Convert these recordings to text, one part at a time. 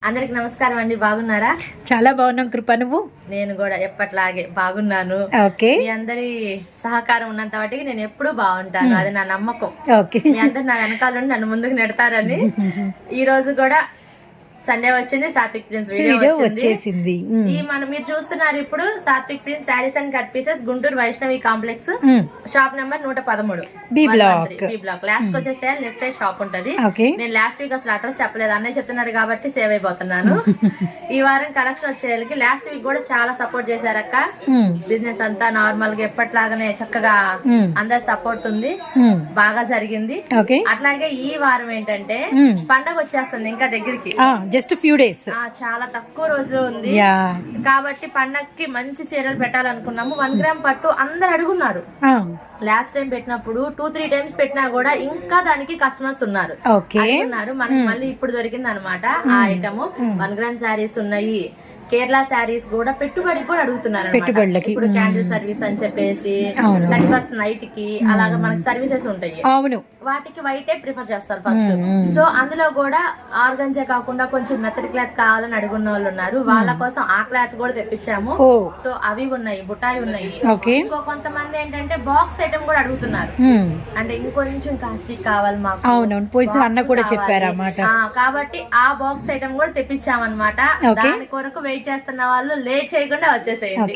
అందరికి నమస్కారం అండి. బాగున్నారా? చాలా బాగున్నాం కృప. నువ్వు? నేను కూడా ఎప్పట్లాగే బాగున్నాను. ఓకే. మీ అందరి సహకారం ఉన్నంత వాటికి నేను ఎప్పుడు బాగుంటాను, అది నా నమ్మకం. ఓకే. మీ అందరు నా వెనకాల నుండి నన్ను ముందుకు నెడతారని. ఈ రోజు కూడా సండే వచ్చింది, సాత్విక్ ప్రిన్స్ వీడియో వచ్చేసింది. ఈ మీరు చూస్తున్నారు ఇప్పుడు Satvik prince saris and cut pieces, Guntur Vaishnavi complex, shop number 113, B block. Last వచ్చేసేయాలి, లెఫ్ట్ సైడ్ షాప్ ఉంటది. నేను లాస్ట్ వీక్ అసలు అడ్రస్ చెప్పలేదు, అన్నయ్య చెప్తున్నాడు కాబట్టి సేవ్ అయిపోతున్నాను. ఈ వారం కలెక్షన్ వచ్చేయాలకి లాస్ట్ వీక్ కూడా చాలా సపోర్ట్ చేశారక్క. బిజినెస్ అంతా నార్మల్ గా ఎప్పట్లాగానే చక్కగా అందరి సపోర్ట్ ఉంది, బాగా జరిగింది. అట్లాగే ఈ వారం ఏంటంటే పండగ వచ్చేస్తుంది ఇంకా దగ్గరికి, జస్ట్ ఫ్యూ డేస్, చాలా తక్కువ రోజు ఉంది కాబట్టి పండగకి మంచి చీరలు పెట్టాలనుకున్నాము. 1 గ్రామ్ పట్టు అందరు అడుగున్నారు. లాస్ట్ టైం పెట్టినప్పుడు 2-3 టైమ్స్ పెట్టినా కూడా ఇంకా దానికి కస్టమర్స్ ఉన్నారు. మనకి మళ్ళీ ఇప్పుడు దొరికింది అనమాట ఆ ఐటమ్. 1 గ్రామ్ శారీస్ ఉన్నాయి, కేరళ శారీస్ కూడా పెట్టుబడికి కూడా అడుగుతున్నారు. పెట్టుబడులకి ఇప్పుడు క్యాండిల్ సర్వీస్ అని చెప్పేసి 31st నైట్ కి అలాగా మనకి సర్వీసెస్ ఉంటాయి. అవును, వాటికి వైటే ప్రిఫర్ చేస్తారు ఫస్ట్. సో అందులో కూడా ఆర్గంజే కాకుండా కొంచెం మెత్తడి క్లాత్ కావాలని అడుగున్న వాళ్ళు ఉన్నారు. వాళ్ళ కోసం ఆ క్లాత్ కూడా తెప్పించాము. సో అవి ఉన్నాయి, బుటాయి ఉన్నాయి. ఇంకో కొంతమంది ఏంటంటే బాక్స్ ఐటమ్ కూడా అడుగుతున్నారు, అంటే ఇంకొంచెం కాస్ట్లీ కావాలి మాకు. అన్న కూడా చెప్పారు అన్నమాట. కాబట్టి ఆ బాక్స్ ఐటమ్ కూడా తెప్పించామన్నమాట. దాని కొరకు వెయిట్ చేస్తున్న వాళ్ళు లేట్ చేయకుండా వచ్చేసేయండి.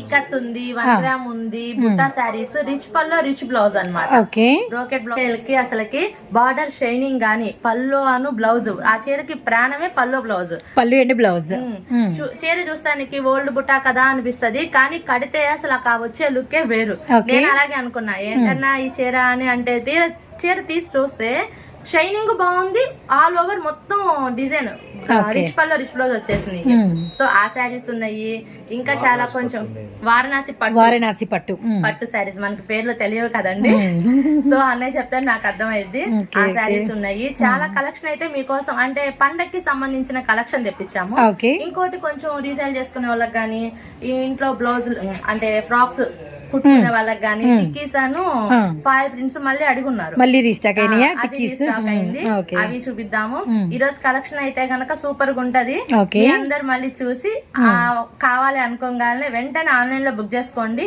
ఇక్కత్ ఉంది, 1 గ్రామ్ ఉంది, బుట్టా శారీస్, రిచ్ పల్లో రిచ్ బ్లౌజ్ అన్నమాట. బ్రోకెట్ బ్లౌజ్ కి అసలుకి బార్డర్ షైనింగ్ గానీ పల్లో అను బ్లౌజ్, ఆ చీరకి ప్రాణమే పల్లో బ్లౌజ్. పళ్ళు అండ్ బ్లౌజ్ చీర చూస్తానికి ఓల్డ్ బుట్టా కదా అనిపిస్తది, కానీ కడితే అసలు ఆ వచ్చే లుక్కే వేరు. నేను అలాగే అనుకున్నా, ఏంటన్నా ఈ చీర అని అంటే చీర తీసి చూస్తే షైనింగ్ బాగుంది, ఆల్ ఓవర్ మొత్తం డిజైన్ రిచ్ పల్లో రిచ్ బ్లౌజ్ వచ్చేసింది. సో ఆ శారీస్ ఉన్నాయి. ఇంకా చాలా కొంచెం వారణాసి పట్టు శారీస్ మనకి పేర్లు తెలియవు కదండి. సో అన్నయ్య చెప్తాను, నాకు అర్థమైంది. ఆ శారీస్ ఉన్నాయి. చాలా కలెక్షన్ అయితే మీకోసం, అంటే పండక్కి సంబంధించిన కలెక్షన్ తెప్పించాము. ఇంకోటి కొంచెం రీసేల్ చేసుకునే వాళ్ళకి గానీ, ఈ ఇంట్లో బ్లౌజ్ అంటే ఫ్రాక్స్ కుట్టుకునే వాళ్ళకి గానీ టిక్కీస్ అను ఫైర్ ప్రింట్స్ మళ్ళీ అడుగున్నారు. మళ్ళీ రీస్టాక్ అయింది, అవి చూపిద్దాము. ఈ రోజు కలెక్షన్ అయితే గనక సూపర్ గా ఉంటది. అందరు మళ్ళీ చూసి కావాలి అనుకోగానే వెంటనే ఆన్లైన్ లో బుక్ చేసుకోండి.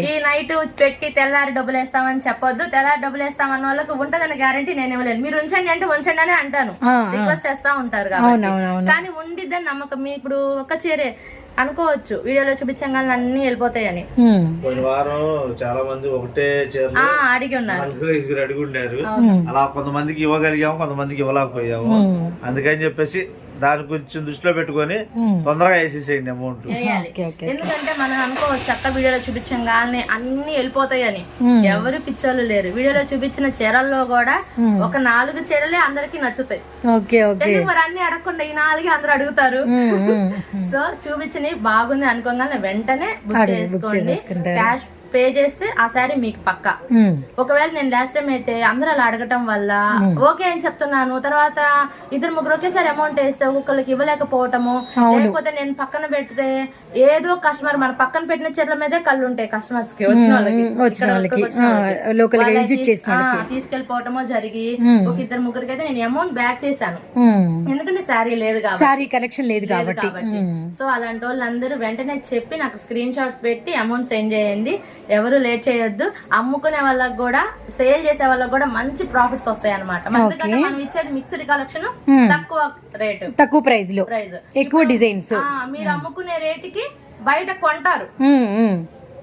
ఈ నైట్ పెట్టి తెల్లారి డబ్బులు వేస్తామని చెప్పొద్దు. తెల్లారి డబ్బులు వేస్తామన్న వాళ్ళకి ఉంటదని గ్యారంటీ నేను ఇవ్వలేను. మీరు ఉంచండి అంటే ఉంచండి అని అంటాను, రిక్వెస్ట్ చేస్తా ఉంటారు కాబట్టి. కానీ ఉండిద్దని నమ్మకం. మీ ఇప్పుడు ఒక చీరే అనుకోవచ్చు వీడియోలో చూపించగానే అన్ని వెళ్ళిపోతాయని. వారం చాలా మంది ఒకటే అడిగి ఉన్నారు. అలా కొంతమందికి ఇవ్వగలిగాము, కొంతమందికి ఇవ్వలేకపోయాము. అందుకని చెప్పేసి దాని కొంచెం దృష్టిలో పెట్టుకొని తొందరగా వేసేసేయండి అమౌంట్. ఎందుకంటే మనం అనుకోవచ్చు చక్క వీడియోలో చూపించగానే అన్ని వెళ్ళిపోతాయని. ఎవరు పిచ్చోళ్ళు లేరు. వీడియోలో చూపించిన చీరల్లో కూడా ఒక 4 చీరలే అందరికి నచ్చుతాయి. మరి అన్ని అడగకుండా ఈ 4 అందరూ అడుగుతారు. సో చూపించిన బాగుంది అనుకోగానే వెంటనే బుక్ చేసుకోండి. క్యాష్ పే చేస్తే ఆ శారీ మీకు పక్కా. ఒకవేళ నేను లాస్ట్ టైం అయితే అందరూ అలా అడగటం వల్ల ఓకే అని చెప్తున్నాను, తర్వాత 2-3 ఒకేసారి అమౌంట్ వేస్తే ఒక్కొక్కరికి ఇవ్వలేకపోవటము, లేకపోతే నేను పక్కన పెడితే ఏదో కస్టమర్ మన పక్కన పెట్టిన చీరల మీదే కళ్ళు ఉంటాయి కస్టమర్స్ కి, వచ్చిన వాళ్ళకి తీసుకెళ్లిపోవటమో జరిగి ఒక 2-3 అయితే నేను అమౌంట్ బ్యాక్ చేశాను. ఎందుకంటే శారీ లేదు కాబట్టి, శారీ కలెక్షన్ లేదు కాబట్టి. సో అలాంటి వాళ్ళందరూ వెంటనే చెప్పి నాకు స్క్రీన్ షాట్స్ పెట్టి అమౌంట్ సెండ్ చేయండి. ఎవరు లేట్ చేయొద్దు. అమ్ముకునే వాళ్ళకి కూడా, సేల్ చేసే వాళ్ళకి కూడా మంచి ప్రాఫిట్స్ వస్తాయి అనమాట. ఎందుకంటే మనం ఇచ్చేది మిక్స్డ్ కలెక్షన్, తక్కువ రేటు, తక్కువ ప్రైస్ లో ఎక్కువ డిజైన్స్. మీరు అమ్ముకునే రేటుకి బయట కొంటారు.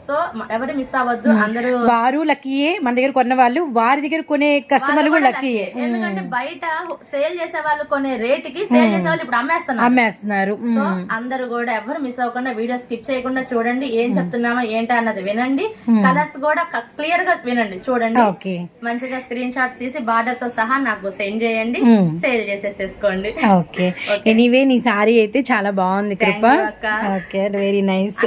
సో ఎవరు మిస్ అవ్వద్దు. అందరూ వారు లక్కీయే, మన దగ్గర కొన్న వాళ్ళు వారి దగ్గర కొనే కస్టమర్లు కూడా లక్కీయే. ఎందుకంటే బయట సేల్ చేసే వాళ్ళు కొనే రేటుకి సేల్ చేసే వాళ్ళు ఇప్పుడు అమ్మేస్తున్నారు. సో అందరూ కూడా ఎవరు మిస్ అవ్వకుండా వీడియో స్కిప్ చేయకుండా చూడండి. ఏం చెప్తున్నామో ఏంటో అన్నది వినండి. కలర్స్ కూడా క్లియర్ గా వినండి, చూడండి. మంచిగా స్క్రీన్ షాట్స్ తీసి బార్డర్ తో సహా నాకు సెండ్ చేయండి, సేల్ చేసేసుకోండి. ఓకే, ఎనీవే నీ సారీ అయితే చాలా బాగుంది కృప. Okay, very nice.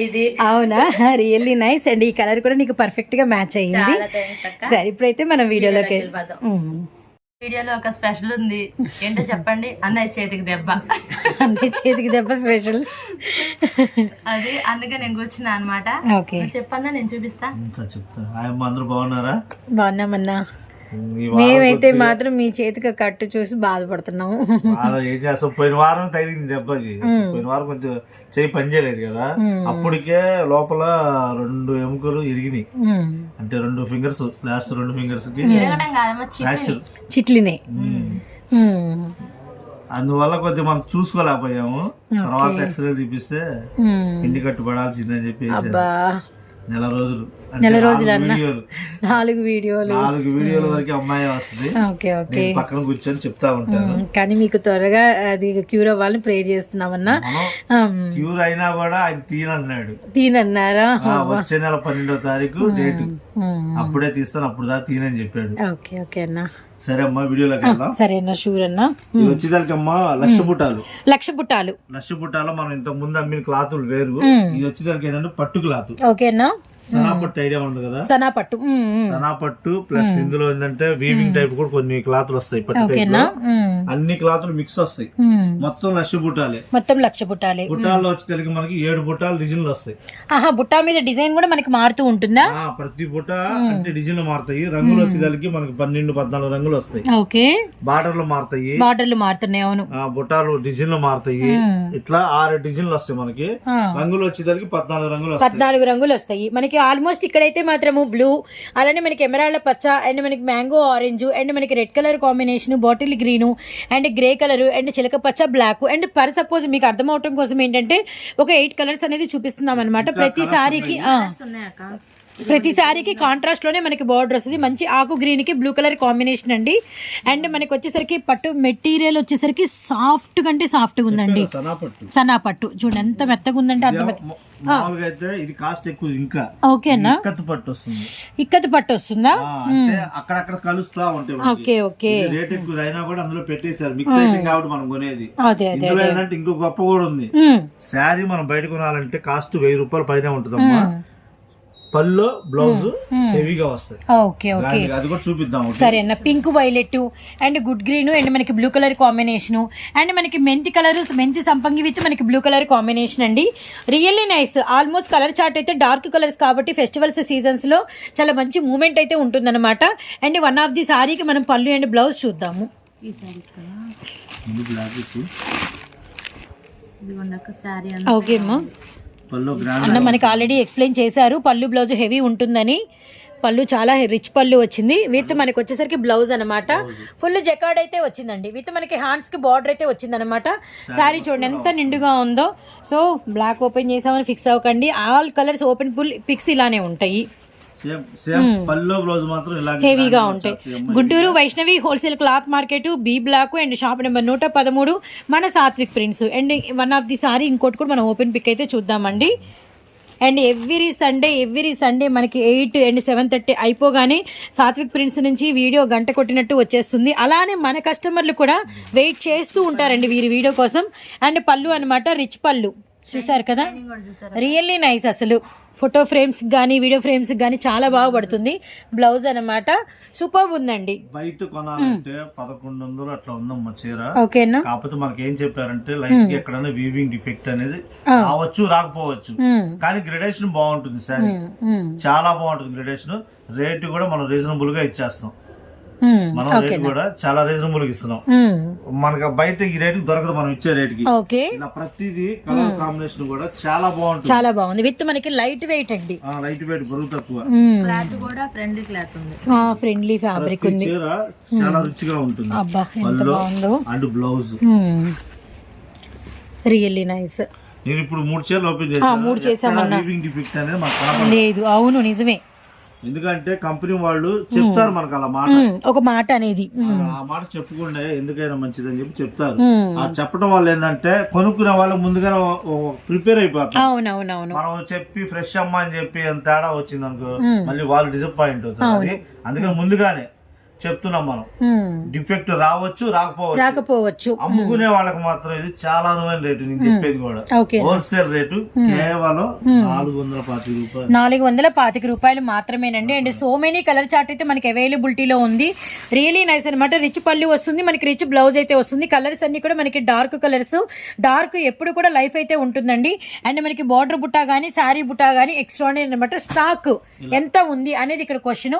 ఇది అవునా, రియల్లీ నైస్. అండ్ ఈ కలర్ కూడా నీకు పర్ఫెక్ట్ గా మ్యాచ్ అయ్యింది. సరే, ఇప్పుడైతే మనం వీడియోలోకి వెళ్ళిపోదాం. వీడియోలో ఒక స్పెషల్ ఉంది, ఏంటో చెప్పండి. అన్నయ్య చేతికి దెబ్బ. అన్నయ్య చేతికి దెబ్బ స్పెషల్ అది, అందుకే నేను కూర్చున్నా అనమాట. చెప్పన్నా, నేను చూపిస్తా. అందరూ బాగున్నారా? బాగున్నామన్నా. ఈ వారం మేమైతే మాత్రం మీ చేతికి కట్టు చూసి బాధపడుతున్నాము. ఏం చేస్తాం, పోయిన వారం తగిలింది దెబ్బకి. పోయిన వారం కొంచెం చేయి పని చేయలేదు కదా, అప్పటికే లోపల 2 ఎముకలు ఇరిగినాయి. అంటే 2 ఫింగర్స్, లాస్ట్ 2 ఫింగర్స్ కి ఫ్రాక్చర్. చిట్లినే. అందువల్ల కొద్దిగా మనం చూసుకోలేకపోయాము. తర్వాత ఎక్స్రే తీపిస్తే పిండి కట్టు పడాల్సిందని చెప్పేసి నెల రోజులు 4 వీడియోలు 4 వీడియోల వరకు అమ్మాయి వస్తుంది. ఓకే ఓకే, నేను పక్కన కూర్చొని చెప్తా ఉంటాను. కానీ మీకు త్వరగా అది క్యూర్ అవ్వాలని ప్రే చేస్తున్నామన్నా. క్యూర్ అయినా కూడా ఆయన తీనన్నాడు. తీనన్నారా? వచ్చే నెల 12వ తారీఖు డేట్, అప్పుడే తీస్తాను, అప్పుడు దాకా తీనని చెప్పాడు. ఓకే ఓకే అన్నా. సరే అమ్మా, వీడియోలోకి వెళ్దాం. సరే అన్న, షూర్ అన్నా. ఇది వచ్చేదానికమ్మా లక్ష బుట్టాలు. లక్ష బుట్టాలో మనం ఇంతకు ముందు అమ్మిన క్లాతులు వేరు. ఇది వచ్చేదానికి ఏంటంటే పట్టు క్లాత్. ఓకే అన్నా. సనాపట్టు ఐడియా ఉంది కదా, సనాపట్టు. సనాపట్టు ప్లస్ ఇందులో ఏంటంటే వీవింగ్ టైప్ కూడా కొన్ని క్లాతులు వస్తాయి. పట్టు టైప్ లో అన్ని క్లాతులు మిక్స్ వస్తాయి. మొత్తం లక్ష బుట్టాలే. మొత్తం లక్ష బుట్టాలే. బుట్టాల్లో వచ్చి తెలిగి మనకి 7 బుట్టాలు డిజైన్లు వస్తాయి. ఆహా, బుట్టా మీద డిజైన్ కూడా మనకి మారుతూ ఉంటుందా? ప్రతి బుట్ట అంటే డిజైన్లు మారుతాయి. రంగులు వచ్చేదానికి మనకి 12-14 రంగులు వస్తాయి. ఓకే. బార్డర్లు మారుతాయి. బార్డర్లు మారుతున్నాయి. అవును. బుట్టాలు డిజైన్లు మారుతాయి. ఇట్లా 6 డిజైన్లు వస్తాయి మనకి. రంగులు వచ్చేదానికి 14 రంగులు వస్తాయి. 14 రంగులు వస్తాయి మనకి. ఆల్మోస్ట్ ఇక్కడైతే మాత్రము బ్లూ, అలానే మనకి ఎమరాల్డ్ పచ్చ, అండ్ మనకి మ్యాంగో ఆరెంజ్, అండ్ మనకి red colour combination, bottle green, and grey colour, and చిలక పచ్చ, బ్లాక్, అండ్ పర్ సపోజ్ మీకు అర్థం అవటం కోసం ఏంటంటే ఒక 8 కలర్స్ అనేది చూపిస్తున్నాం అనమాట. ప్రతిసారికి కాంట్రాస్ట్ లోనే మనకి బార్డర్ వస్తుంది. మంచి ఆకు గ్రీన్ కి బ్లూ కలర్ కాంబినేషన్ అండి. అండ్ మనకి వచ్చేసరికి పట్టు మెటీరియల్ వచ్చేసరికి సాఫ్ట్ కంటే సాఫ్ట్ గా ఉందండి. సనా పట్టు చూడండి ఎంత మెత్తగా ఉందంటే అంత ఓకేనా. ఇక్కత్ పట్టు వస్తుందా? అక్కడక్కడ కలుస్తా ఉంటాయి. Okay okay. రేట్ ఎక్కువ అయినా కూడా అందులో పెట్టేశారు. మిక్స్ అయిపోయింది కాబట్టి మనం కొనేది. అదే అదే. ఇంకో గొప్ప కూడా ఉంది. శారీ మనం బయట కొనాలంటే కాస్ట్ 1000 రూపాయల పైన ఉంటుందమ్మా. పళ్ళు బ్లౌజ్ హెవీగా వస్తాయి. ఓకే ఓకే, అది కూడా చూపిద్దాం. సరే అన్న. Pink violet and good green and మనకి బ్లూ కలర్ కాంబినేషన్, అండ్ మనకి మెంతి కలర్, మెంతి సంపంగి విత్ మనకి బ్లూ కలర్ కాంబినేషన్ అండి. Really nice. Almost colour chart అయితే డార్క్ కలర్స్ కాబట్టి ఫెస్టివల్స్ సీజన్స్ లో చాలా మంచి మూమెంట్ అయితే ఉంటుందన్నమాట. అండ్ వన్ ఆఫ్ ది సారీకి మనం పళ్ళు అండ్ బ్లౌజ్ చూద్దాము. ఓకే అమ్మా. అన్న మనకి ఆల్రెడీ ఎక్స్ప్లెయిన్ చేశారు పళ్ళు బ్లౌజ్ హెవీ ఉంటుందని. పళ్ళు చాలా రిచ్ పళ్ళు వచ్చింది. విత్ మనకి వచ్చేసరికి బ్లౌజ్ అనమాట. ఫుల్ జకార్డ్ అయితే వచ్చిందండి. విత్ మనకి హ్యాండ్స్ కి బార్డర్ అయితే వచ్చింది అనమాట. శారీ చూడండి ఎంత నిండుగా ఉందో. సో బ్లాక్ ఓపెన్ చేసామని ఫిక్స్ అవ్వకండి. All colours open full picks ఇలానే ఉంటాయి. హెవీగా ఉంటాయి. Guntur Vaishnavi wholesale cloth market, B block, and shop number 113, మన Satvik prints. And one of the sorry ఇంకోటి కూడా మనం ఓపెన్ పిక్ అయితే చూద్దామండి. అండ్ ఎవ్రీ సండే మనకి 8 and 7:30 అయిపోగానే సాత్విక్ ప్రింట్స్ నుంచి వీడియో గంట కొట్టినట్టు వచ్చేస్తుంది. అలానే మన కస్టమర్లు కూడా వెయిట్ చేస్తూ ఉంటారండి వీరి వీడియో కోసం. అండ్ పళ్ళు అనమాట రిచ్ పళ్ళు చూసారు కదా, రియల్లీ నైస్. అసలు ఫోటో ఫ్రేమ్స్ కానీ వీడియో ఫ్రేమ్స్ కానీ చాలా బాగా పడుతుంది. బ్లౌజ్ అనమాట సూపర్ ఉందండి. బయట కొనాలంటే 1100 అట్లా ఉందమ్మా చీర. ఓకేనా. కాకపోతే మనకి ఏం చెప్పారంటే లైట్ ఎక్కడైనా వీవింగ్ డిఫెక్ట్ అనేది రావచ్చు రాకపోవచ్చు, కానీ గ్రేడేషన్ బాగుంటుంది. సారీ చాలా బాగుంటుంది గ్రేడేషన్. రేట్ కూడా మనం రీజనబుల్ గా ఇచ్చేస్తాం. మనం రేట్ కూడా చాలా రీజనబుల్ గా ఇస్తున్నాం. మనకి బయట ఈ రేట్ దొరకదు మనం ఇచ్చే రేట్ కి. ఇలా ప్రతిదీ కలర్ కాంబినేషన్ కూడా చాలా బాగుంటుంది. చాలా బాగుంది. విత్ మనకి లైట్ వెయిట్ అండి. లైట్ వెయిట్ బరువు తక్కువ. క్లాత్ కూడా ఫ్రెండ్లీ క్లాత్ ఉంది. ఫ్రెండ్లీ ఫ్యాబ్రిక్ ఉంది. చీర చాలా రుచిగా ఉంటుంది. అబ్బా ఎంత బాగుందో. And blouse really nice. నేను ఇప్పుడు 3 చీరలు ఓపెన్ చేశాను. 3 చేసామన్నా. డిఫెక్ట్ అనేది మాకు లేదు. అవును నిజమే. ఎందుకంటే కంపెనీ వాళ్ళు చెప్తారు మనకు అలా మాట, ఒక మాట అనేది. ఆ మాట చెప్పుకుంటే ఎందుకైనా మంచిది అని చెప్పి చెప్తారు. ఆ చెప్పడం వల్ల ఏంటంటే కొనుక్కునే వాళ్ళు ముందుగానే ప్రిపేర్ అయిపోతారు. అవునవునవును. మనం చెప్పి ఫ్రెష్ అమ్మా అని చెప్పి ఎంత తేడా వచ్చింది అనుకో మళ్ళీ వాళ్ళు డిసప్పాయింట్ అవుతారు. అందుకని ముందుగానే చెప్తున్నాం మనం. డిఫెక్ట్ రావచ్చు రాకపోవచ్చు. అమ్ముకునే వాళ్ళకి మాత్రం ఇది చాలా అనువైన రేటు. నేను చెప్పేది కూడా హోల్సేల్ రేటు కేవలం 425 రూపాయలు మాత్రమేనండి. And so many colour chart అయితే మనకి అవైలబిలిటీలో ఉంది. రియలీ నైస్ అనమాట. రిచ్ పళ్ళు వస్తుంది మనకి, రిచ్ బ్లౌజ్ అయితే వస్తుంది. కలర్స్ అన్ని కూడా మనకి డార్క్ కలర్స్. డార్క్ ఎప్పుడు కూడా లైఫ్ అయితే ఉంటుందండి. అండ్ మనకి బార్డర్ బుట్టా గానీ శారీ బుట్టా గానీ ఎక్స్ట్రానే అనమాట. స్టాక్ ఎంత ఉంది అనేది ఇక్కడ క్వశ్చన్.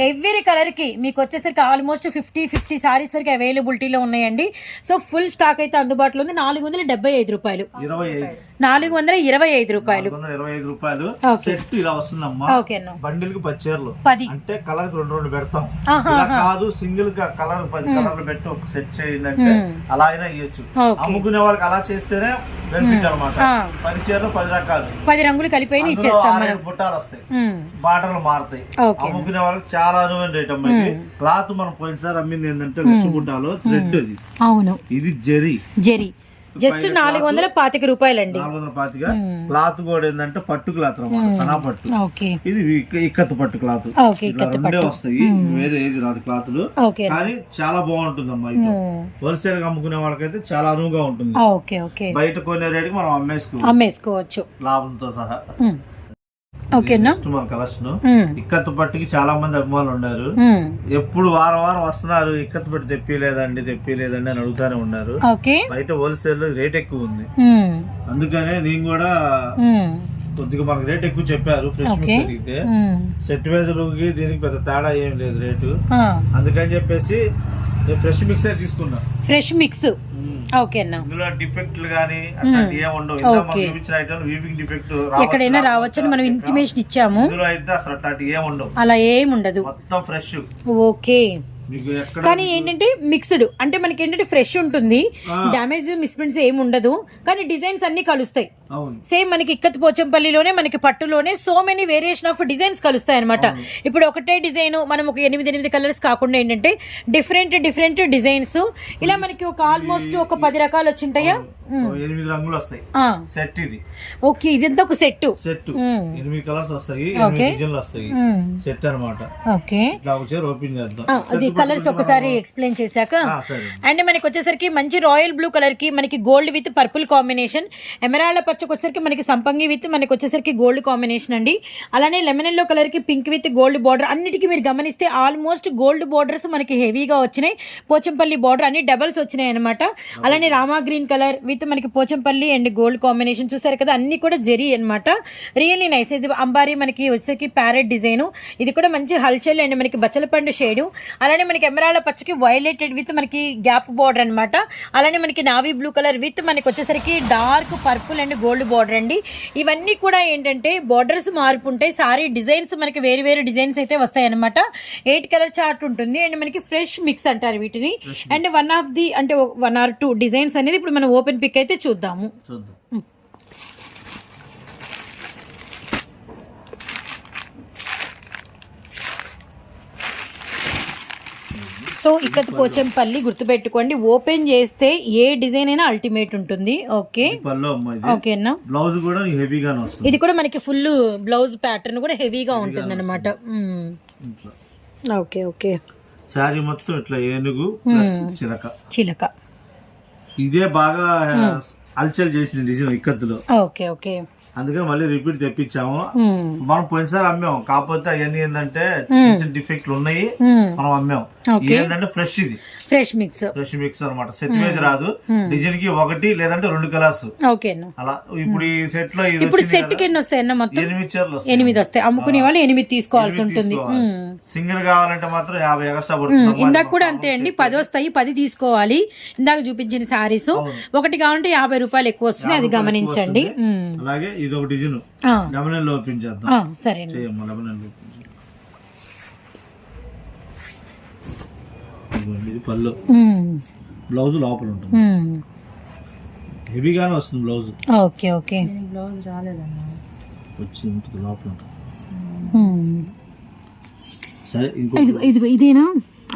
ఎవ్రీ కలర్ కి మీకు వచ్చేసరికి వచ్చేసరికి ఆల్మోస్ట్ 50 సారీస్ వరకు అవైలబిలిటీలో ఉన్నాయండి. సో ఫుల్ స్టాక్ అయితే అందుబాటులో ఉంది. 475 రూపాయలు, 425 రూపాయలు. 425 రూపాయలు సెట్ ఇలా వస్తుందమ్మా. ఓకే అన్న. బండిల్ కి 10 చీరలు 10 అంటే కలర్ కి 2 పెడతాం. ఇలా కాదు సింగిల్ గా కలర్ 10 కలర్లు పెట్టి ఒక సెట్ చేయండి అలా అయినా ఇవ్వచ్చు. అమ్ముకునే వాళ్ళకి అలా చేస్తేనే బెనిఫిట్ అన్నమాట. 10 చీరలు 10 రకాలు 10 రంగులు కలిపి ఇచ్చేస్తాం మనం. బుట్టాలు వస్తాయి, బార్డర్లు మారుతాయి. అమ్ముకునే వాళ్ళకి చాలా అనువైన రేట్ అమ్మా. ఇది క్లాత్ మనం పోయినసారి అమ్మింది ఏంటంటే విషబుట్టాలో థ్రెడ్ ఇది. అవును, ఇది జరీ జస్ట్ 425 రూపాయలండి. 425. క్లాత్ కూడా ఏంటంటే పట్టు క్లాత్ అన్నమాట, సనా పట్టు. ఇది ఇక్కత్ పట్టు క్లాత్. రెండే వస్తాయి, వేరే ఏది రాదు క్లాత్లు. కానీ చాలా బాగుంటుందమ్మా. ఇది హోల్సేల్ గా అమ్ముకునే వాళ్ళకైతే చాలా అనువుగా ఉంటుంది. బయట కొనే రేటుకి మనం అమ్మేసుకోవచ్చు లాభంతో సహా. కలెక్షన్ ఇక్కత్ పట్టుకి చాలా మంది అభిమానులు ఉన్నారు. ఎప్పుడు వారం వస్తున్నారు, ఇక్కత్ పట్టు తెప్పిలేదండి అని అడుగుతానే ఉన్నారు. బయట హోల్సేల్ రేట్ ఎక్కువ ఉంది, అందుకనే నేను కూడా కొద్దిగా మనకు రేట్ ఎక్కువ చెప్పారు. ఫ్రెష్ మిక్స్ అడిగితే సెట్ వైజ్ దీనికి పెద్ద తేడా ఏం లేదు రేటు. అందుకని చెప్పేసి ఫ్రెష్ మిక్స్ తీసుకున్నా. ఫ్రెష్ మిక్స్ ఇందులో డిఫెక్ట్లు గానీ అట్లాంటి ఏం ఉండవు. చూపించిన ఐటమ్ వీవింగ్ డిఫెక్ట్ ఎక్కడైనా రావచ్చు మనం ఇంటిమేషన్ ఇచ్చాము. ఇందులో అయితే అసలు అట్లాంటి ఏం ఉండవు, అలా ఏం ఉండదు, మొత్తం ఫ్రెష్. ఓకే. కానీ ఏంటంటే మిక్స్డ్ అంటే మనకి ఏంటంటే ఫ్రెష్ ఉంటుంది, డామేజ్ మిస్ప్రింట్స్ ఏమి ఉండదు, కానీ డిజైన్స్ అన్ని కలుస్తాయి. సేమ్ మనకి ఇక్కత్ పోచంపల్లిలోనే మనకి పట్టులోనే so many variation of designs కలుస్తాయి అనమాట. ఇప్పుడు ఒకటే డిజైన్ మనం ఒక 8 కలర్స్ కాకుండా ఏంటంటే డిఫరెంట్ డిజైన్స్ ఇలా మనకి ఒక ఆల్మోస్ట్ ఒక 10 రకాలు వచ్చింటాయా, 8 రంగులు వస్తాయి సెట్. ఇది ఓకే, ఇదంతా ఒక సెట్ 8 కలర్స్ వస్తాయి, 8 డిజైన్లు వస్తాయి సెట్ అన్నమాట. ఓకే, ఇట్లా వచ్చారు. ఓపెన్ చేద్దాం. అది కలర్స్ ఒకసారి ఎక్స్ప్లెయిన్ చేశాక. అండ్ మనకి వచ్చేసరికి మంచి రాయల్ బ్లూ కలర్ కి మనకి gold with purple combination, emerald పచ్చకి వచ్చేసరికి మనకి సంపంగి విత్ మనకి వచ్చేసరికి గోల్డ్ కాంబినేషన్ అండి. అలానే లెమన్ ఎల్లో కలర్ కి పింక్ విత్ గోల్డ్ బార్డర్. అన్నిటికీ మీరు గమనిస్తే ఆల్మోస్ట్ గోల్డ్ బార్డర్స్ మనకి హెవీగా వచ్చినాయి. పోచంపల్లి బార్డర్ అన్ని డబల్స్ వచ్చినాయి అనమాట. అలానే రామా గ్రీన్ కలర్ విత్ మనకి పోచంపల్లి అండ్ గోల్డ్ కాంబినేషన్ చూసారు కదా, అన్ని కూడా జెరీ అనమాట. Really nice. ఇది అంబారీ మనకి వచ్చేసరికి ప్యారెట్ డిజైన్, ఇది కూడా మంచి హల్చల్ అండ్ మనకి బచ్చల పండు షేడ్. అలానే మనకి ఎమరాల్డ్ పచ్చకి వైలెటెడ్ విత్ మనకి గ్యాప్ బార్డర్ అనమాట. అలానే మనకి నావీ బ్లూ కలర్ విత్ మనకి వచ్చేసరికి dark purple and gold border అండి. ఇవన్నీ కూడా ఏంటంటే బార్డర్స్ మార్పు ఉంటాయి, సారీ డిజైన్స్ మనకి వేరు డిజైన్స్ అయితే వస్తాయి అనమాట. 8 కలర్ చార్ట్ ఉంటుంది అండ్ మనకి ఫ్రెష్ మిక్స్ అంటారు వీటిని. అండ్ 1 or 2 డిజైన్స్ అనేది ఇప్పుడు మనం ఓపెన్ పిక్ అయితే చూద్దాము. సో ఇక్కత్ పోచంపల్లి గుర్తుపెట్టుకోండి, ఓపెన్ చేస్తే ఏ డిజైన్ అయినా అల్టిమేట్ ఉంటుంది. ఓకే, ఓకేనా. బ్లౌజ్ కూడా హెవీగానే వస్తుంది. ఇది కూడా మనకి ఫుల్ బ్లౌజ్ ప్యాటర్న్ కూడా హెవీగా ఉంటుంది అనమాట. ఓకే. సారీ మొత్తం ఇట్లా ఏనుగు చిలక ఇదే బాగా అల్చల్ చేసిన డిజైన్ ఇక్కత్తులో. ఓకే. అందుకని మళ్ళీ రిపీట్ తెప్పించాము. మనం పోయినసారి అమ్మాం, కాకపోతే అవన్నీ ఏంటంటే చిన్న డిఫెక్ట్లు ఉన్నాయి, మనం అమ్మాం. ఏంటంటే ఫ్రెష్, ఇది ఫ్రెష్ మిక్స్ అనమాట. సెట్ వైజ్ రాదు, డిజైన్ కి 1 లేదంటే 2 కలర్స్ అలా. ఇప్పుడు ఈ సెట్ లో ఇప్పుడు సెట్ కి ఎన్ని వస్తాయన్న? మొత్తం 8 చీరలు 8 వస్తాయి. అమ్ముకునే వాళ్ళు 8 తీసుకోవాల్సి ఉంటుంది. సింగిల్ కావాలంటే మాత్రం 50 ఎక్స్ట్రా పడుతుంది. ఇందాక కూడా అంతే అండి, 10 వస్తాయి, 10 తీసుకోవాలి. ఇందాక చూపించిన సారీస్ ఒకటి కావాలంటే 50 రూపాయలు ఎక్కువ వస్తుంది, అది గమనించండి. అలాగే ఇది ఒక డిజైన్ లెమన్ లో ఓపెన్ చేద్దాం. సరే, ఇది పళ్ళు, బ్లౌజ్ లోపల ఉంటుంది, హెవీగానే వస్తుంది బ్లౌజ్. ఓకే. బ్లౌజ్ రాలేదన్నా, వచ్చి ఉంటుంది లోపల ఉంటుంది. సరే, ఇదేనా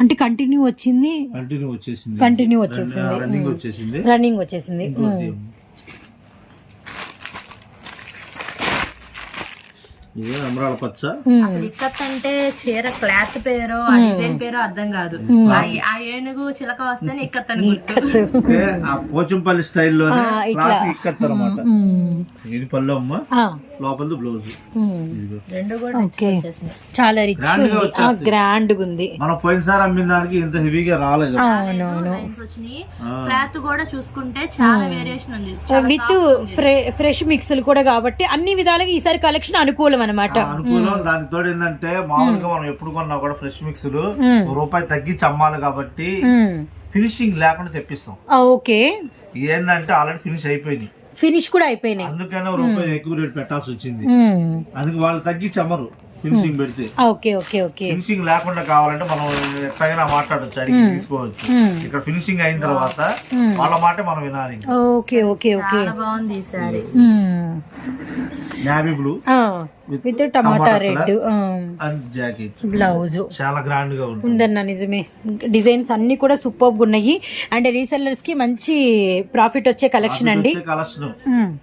అంటే కంటిన్యూ వచ్చేసింది. రన్నింగ్ వచ్చేసింది. అమరాల పచ్చ. అసలు ఇక్కత్ అంటే చీర క్లాత్ పేరో డిజైన్ పేరో అర్థం కాదు. ఆ ఏనుగు చిలక వస్తేనే ఇక్కత్ అని గుర్తు. పోచంపల్లి స్టైల్లోనే ఇక్కత్ అన్నమాట. ఇది పళ్ళు అమ్మ, లోపల బ్లౌజ్. రెండు కూడా చాలా రిచ్ గ్రాండ్ ఉంది. మనం పోయినసారి అమ్మిన దానికి ఇంత హెవీగా రాలేదు. క్లాత్ కూడా చూసుకుంటే చాలా వేరియేషన్ ఉంది, విత్ ఫ్రెష్ మిక్స్లు కూడా. కాబట్టి అన్ని విధాలుగా ఈసారి కలెక్షన్ అనుకూలం అనమాట. అనుకూలం. దానికి తోడు ఏంటంటే మామూలుగా మనం ఎప్పుడు కొన్నా కూడా ఫ్రెష్ మిక్స్లు రూపాయి తగ్గించి అమ్మాలి కాబట్టి ఫినిషింగ్ లేకుండా తెప్పిస్తాం. ఓకే, ఏంటంటే ఆల్రెడీ ఫినిష్ అయిపోయింది, ఫినిష్ కూడా అయిపోయినాయి, అందుకనే రూపాయి ఎక్కువ రేట్ పెట్టాల్సి వచ్చింది. అందుకు వాళ్ళు తగ్గించి అమ్మరు ఫినిషింగ్ పెడితే. Okay okay okay. ఫినిషింగ్ లేకుండా కావాలంటే మనం ఎట్లాగైనా మాట్లాడొచ్చు, అడిగి తీసుకోవచ్చు. ఇక్కడ ఫినిషింగ్ అయిన తర్వాత వాళ్ళ మాట మనం వినాలి. Okay okay okay. బాగుంది ఈ sorry. Navy blue with tomato red and jacket, blouse చాలా గ్రాండ్ గా ఉందన్న. నిజమే, డిజైన్స్ అన్ని కూడా సూపర్ గా ఉన్నాయి అండ్ రీసెల్లర్స్ కి మంచి ప్రాఫిట్ వచ్చే కలెక్షన్ అండి. కలెక్షన్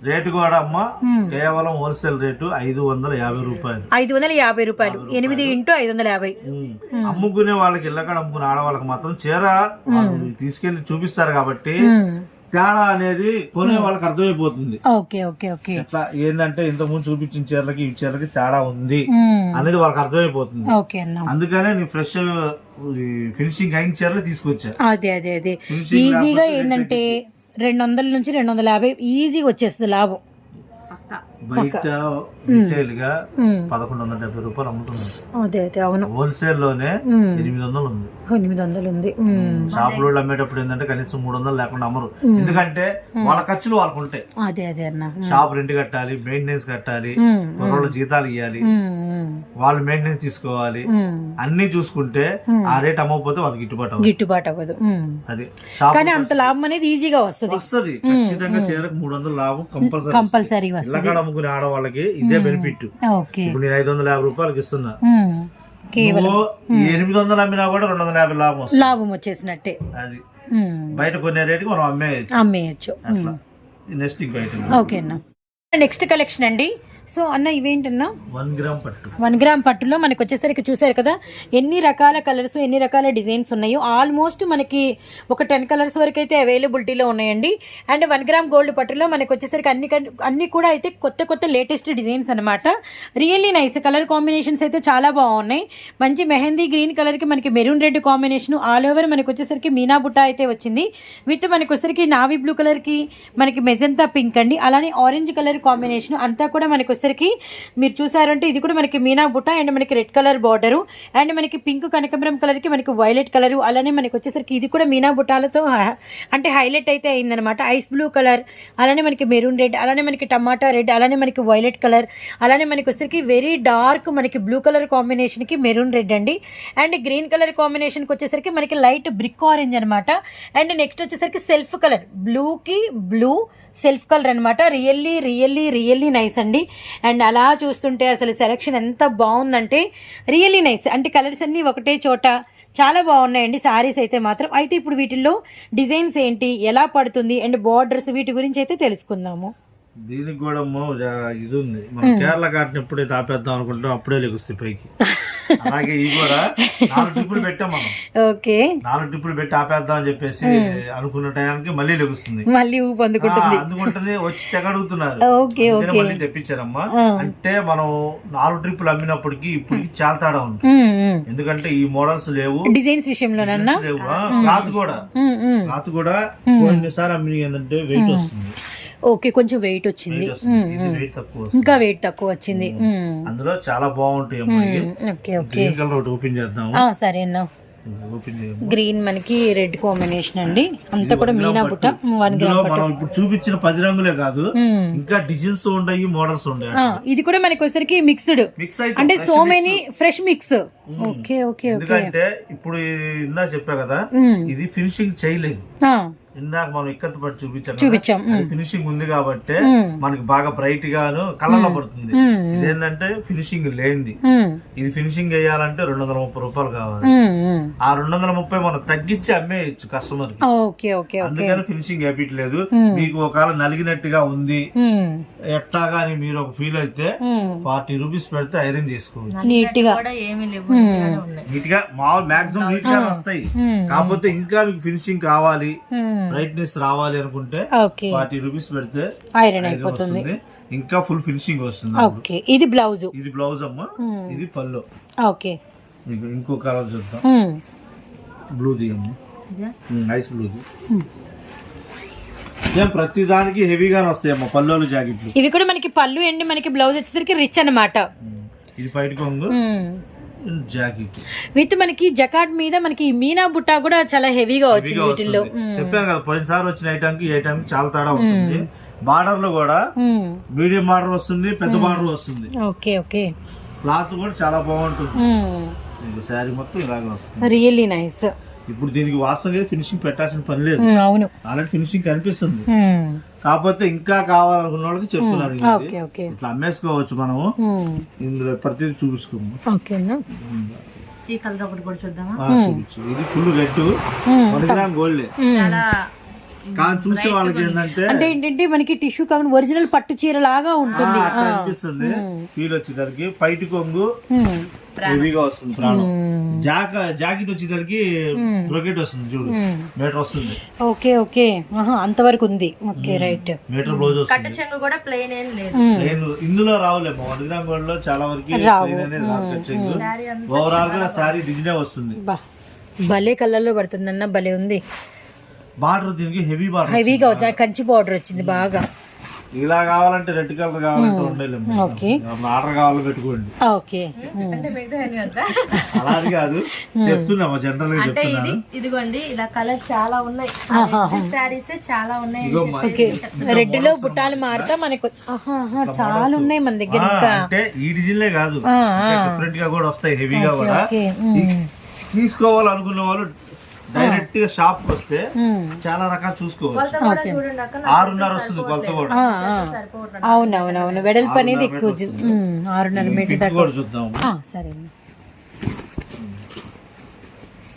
రేటు కూడా అమ్మ కేవలం హోల్సేల్ రేటు 550 రూపాయలు. 550 రూపాయలు, 8 × 550. అమ్ముకునే వాళ్ళకి ఇళ్ళకాడ అమ్ముకునే ఆడవాళ్ళకి మాత్రం చీర తీసుకెళ్లి చూపిస్తారు కాబట్టి తేడా అనేది కొనే వాళ్ళకి అర్థమైపోతుంది. Okay okay okay. ఇట్లా ఏంటంటే ఇంతకు ముందు చూపించిన చీరలకి ఈ చీరలకి తేడా ఉంది అనేది వాళ్ళకి అర్థమైపోతుంది. ఓకే అన్న, అందుకనే నీ ఫ్రెష్ ఫినిషింగ్ అయిన చీరలు తీసుకొచ్చా. అదే అదే అదే. ఈజీగా ఏంటంటే 200 నుంచి 250 ఈజీగా వచ్చేస్తుంది లాభం. బయట రిటైల్ గా 1170 రూపాయలు అమ్ముతుంది. అదే అదే అవును. హోల్సేల్ లోనే 800 ఉంది. 800 ఉంది. షాప్ లో అమ్మేటప్పుడు ఏంటంటే కనీసం 300 లేకుండా అమ్మరు, ఎందుకంటే వాళ్ళ ఖర్చులు వాళ్ళకు ఉంటాయి. అదే అదే అన్న. షాప్ రెంట్ కట్టాలి, మెయింటెనెన్స్ కట్టాలి, వాళ్ళ జీతాలు ఇవ్వాలి, వాళ్ళు మెయింటెనెన్స్ తీసుకోవాలి, అన్ని చూసుకుంటే ఆ రేట్ అమ్మకపోతే వాళ్ళకి గిట్టుబాటు అవ్వదు. అది కానీ అంత లాభం అనేది ఈజీగా వస్తుంది. ఖచ్చితంగా చీరకు 300 లాభం కంపల్సరీ వస్తుంది. అమ్ముకునే ఆడవాళ్ళకి ఇదే బెనిఫిట్. ఇప్పుడు నేను 550 రూపాయలకి ఇస్తున్నా, 800 అమ్మినా కూడా 250 లాభం వచ్చేసినట్టే. అది బయట కొనే రేటుకి మనం అమ్మేయచ్చు. నెక్స్ట్ ఇంకా ఐటమ్. ఓకే అన్న, నెక్స్ట్ కలెక్షన్ అండి. సో అన్న ఇవేంటన్నా? 1 గ్రామ్ పట్టు. 1 గ్రామ్ పట్టులో మనకి వచ్చేసరికి చూసారు కదా ఎన్ని రకాల కలర్స్, ఎన్ని రకాల డిజైన్స్ ఉన్నాయో. ఆల్మోస్ట్ మనకి ఒక 10 కలర్స్ వరకు అయితే అవైలబిలిటీలో ఉన్నాయండి. అండ్ 1 గ్రామ్ గోల్డ్ పట్టులో మనకి వచ్చేసరికి అన్ని కూడా అయితే కొత్త లేటెస్ట్ డిజైన్స్ అనమాట. Really nice. కలర్ కాంబినేషన్స్ అయితే చాలా బాగున్నాయి. మంచి మెహందీ గ్రీన్ కలర్కి మనకి maroon red combination, all over మనకి వచ్చేసరికి మీనా బుట్ట అయితే వచ్చింది. విత్ మనకి వచ్చేసరికి నావీ బ్లూ కలర్కి మనకి మెజంతా పింక్ అండి, అలానే ఆరెంజ్ కలర్ కాంబినేషన్ అంతా కూడా మనకి వచ్చేసరికి మీరు చూసారంటే ఇది కూడా మనకి మీనా బుట్ట అండ్ మనకి రెడ్ కలర్ బార్డరు అండ్ మనకి పింక్ కనకమరం కలర్కి మనకి వైలెట్ కలరు, అలానే మనకి వచ్చేసరికి ఇది కూడా మీనా బుట్టాలతో అంటే హైలైట్ అయితే అయిందనమాట. ఐస్ బ్లూ కలర్, అలానే మనకి మెరూన్ రెడ్, అలానే మనకి టమాటా రెడ్, అలానే మనకి వైలెట్ కలర్, అలానే మనకి వచ్చేసరికి వెరీ డార్క్ మనకి బ్లూ కలర్ కాంబినేషన్కి మెరూన్ రెడ్ అండి. అండ్ గ్రీన్ కలర్ కాంబినేషన్కి వచ్చేసరికి మనకి లైట్ బ్రిక్ ఆరెంజ్ అనమాట. అండ్ నెక్స్ట్ వచ్చేసరికి సెల్ఫ్ కలర్, బ్లూకి బ్లూ సెల్ఫ్ కలర్ అనమాట. రియల్లీ నైస్ అండి. అండ్ అలా చూస్తుంటే అసలు సెలెక్షన్ ఎంత బాగుందంటే రియల్లీ నైస్. అంటే కలర్స్ అన్నీ ఒకటే చోట చాలా బాగున్నాయండి శారీస్ అయితే మాత్రం. అయితే ఇప్పుడు వీటిల్లో డిజైన్స్ ఏంటి, ఎలా పడుతుంది అండ్ బార్డర్స్, వీటి గురించి అయితే తెలుసుకుందాము. దీనికి కూడా ఇది ఉంది, మనం కేరళ కాటన్ ఎప్పుడైతే ఆపేద్దాం అనుకుంటాం అప్పుడే లెగుస్తాయి పైకి. అలాగే ఇది కూడా 4 ట్రిప్పులు పెట్టాం మనం. ఓకే, 4 ట్రిప్పులు పెట్టి ఆపేద్దాం అని చెప్పేసి అనుకున్న టైంకి మళ్ళీ లెగుస్తుంది, మళ్ళీ అందుకుంటుంది. అందుకుంటేనే వచ్చి తెగడుగుతున్నారు, మళ్ళీ తెప్పించారమ్మా. అంటే మనం 4 ట్రిప్పులు అమ్మినప్పటికి ఇప్పటికి చాలా తేడా ఉంది. ఎందుకంటే ఈ మోడల్స్ లేవు, డిజైన్స్ విషయంలో లేవు. క్లాత్ కూడా కొన్నిసార్లు అమ్మి ఏంటంటే వెయిట్ వస్తుంది. ఓకే, కొంచెం వెయిట్ వచ్చింది, ఇంకా వెయిట్ తక్కువ వచ్చింది. అందులో చాలా బాగుంటాయి. గ్రీన్ కలర్ ఒకటి ఓపెన్ చేద్దాం. సరే అన్న. గ్రీన్ మనకి రెడ్ కాంబినేషన్ అండి, అంతా కూడా మీనా బుట్ట. 1 గ్రామ్ మనం ఇప్పుడు చూపించిన 10 రంగులే కాదు, ఇంకా డిజైన్స్ ఉన్నాయి, మోడల్స్ ఉన్నాయి. ఇది కూడా మనకి వచ్చరికి మిక్స్డ్ అంటే so many fresh mix. Okay okay. ఎందుకంటే ఇప్పుడు ఇందా చెప్పా కదా, ఇది ఫినిషింగ్ చేయలేదు. ఇందాక మనం ఇక్కత్ పట్టు చూపించాం, ఫినిషింగ్ ఉంది కాబట్టి మనకి బాగా బ్రైట్ గాను కలర్ లో పడుతుంది. ఇదేంటంటే ఫినిషింగ్ లేనిది. ఇది ఫినిషింగ్ వేయాలంటే 230 రూపాయలు కావాలి. ఆ 230 మనం తగ్గించి అమ్మేయచ్చు కస్టమర్ కి. అందుకని ఫినిషింగ్ వేయట్లేదు. మీకు ఒకవేళ నలిగినట్టుగా ఉంది ఎట్టాగా అని మీరు ఒక ఫీల్ అయితే 40 రూపీస్ పెడితే ఐరన్ చేసుకోవచ్చు. నీట్ గా మాక్సిమం నీట్ గా వస్తాయి. కాకపోతే ఇంకా మీకు ఫినిషింగ్ కావాలి, బ్రైట్నెస్ రావాలి అనుకుంటే 40 రూపీస్ పెడితే ఐరన్ అయిపోతుంది, ఇంకా ఫుల్ ఫినిషింగ్ వస్తుంది. ఓకే, ఇది బ్లౌజ్. ఇది బ్లౌజ్ అమ్మా, ఇది పళ్ళు. ఓకే, ఇంకో కలర్ చూద్దాం. బ్లూ ది అమ్మా, ఐస్ బ్లూ ది. ఏం ప్రతి దానికి హెవీగానే వస్తాయమ్మా పల్లోలు జాకెట్లు. ఇవి కూడా మనకి పళ్ళు అండి, మనకి బ్లౌజ్ వచ్చేసరికి రిచ్ అన్నమాట. ఇది బయట కొంగు జాకెట్ విత్ మనకి జకాట్ మీద మనకి మీనా బుట్ట కూడా చాలా హెవీగా వచ్చింది వీటిల్లో. చెప్పాను కదా పోయినసారి వచ్చిన ఐటమ్ కి చాలా తేడా ఉంటుంది. బార్డర్ లో కూడా మీడియం బార్డర్ వస్తుంది, పెద్ద బార్డర్ వస్తుంది. Okay okay. క్లాత్ కూడా చాలా బాగుంటుంది. శారీ మొత్తం ఇలాగే వస్తుంది. Really nice. ఇప్పుడు దీనికి వాస్తవంగా ఫినిషింగ్ పెట్టాల్సిన పని లేదు. అవును, అలాంటి ఫినిషింగ్ కనిపిస్తుంది. కాకపోతే ఇంకా కావాలనుకున్న వాళ్ళకి చెప్తున్నారు. ఇట్లా అమ్మేసుకోవచ్చు మనము. ఇందులో ప్రతిదీ చూపించుకోము. ఈ కలర్ ఒకటి కూడా చూద్దామా? చూపించు. ఇది ఫుల్ రెడ్ 1 గ్రామ్ గోల్డ్. చాలా కానీ చూసే వాళ్ళకి అంటే ఏంటంటే మనకి టిష్యూ కావాలి, ఒరిజినల్ పట్టు చీర లాగా ఉంటుంది అనిపిస్తుంది. ఫీల్ వచ్చేసరికి పైటి కొంగు హెవీగా వస్తుంది. ప్రాణం జాకెట్ వచ్చేసరికి బ్రోకెట్ వస్తుంది. చూడు మీటర్ వస్తుంది. ఓకే ఓకే, అంతవరకు ఉంది. Okay right. మీటర్ బ్లౌజ్ వస్తుంది. కట్ట చెంగు కూడా ప్లెయిన్ ఏం లేదు. ఇందులో రావులేమో 1 గ్రామ్ గోల్డ్ లో చాలా వరకు ఓవరాల్ గా సారీ డిజైన్ వస్తుంది. భలే కలర్ లో పడుతుంది అన్న, భలే ఉంది. బార్డర్ దీనికి హెవీగా వచ్చింది, కంచి బార్డర్ వచ్చింది బాగా. ఇలా కావాలంటే రెడ్ కలర్ కావాలంటే ఉండలేము. ఆర్డర్ కావాలో పెట్టుకోండి. ఓకే, అలా కాదు చెప్తున్నామా జనరల్ గా అంటే చెప్తున్నాను. ఇదిగోండి ఇలా కలర్ చాలా ఉన్నాయి. సారీస్ చాలా ఉన్నాయి. రెడ్ లో బుట్టాలు మారుతా మనకు చాలా ఉన్నాయి మన దగ్గర. ఇంకా అంటే ఈ డిజైన్లే కాదు, డిఫరెంట్ గా కూడా వస్తాయి హెవీగా కూడా. తీసుకోవాలనుకున్న వాళ్ళు డైరెక్ట్ గా షాప్ కి వస్తే చాలా రకాలు చూసుకోవచ్చు. 6.5 వస్తుంది కొలత కూడా. అవునవునవును, వెడల్పు అనేది ఎక్కువ. 6.5 మీటర్ కూడా చూద్దాం. సరే.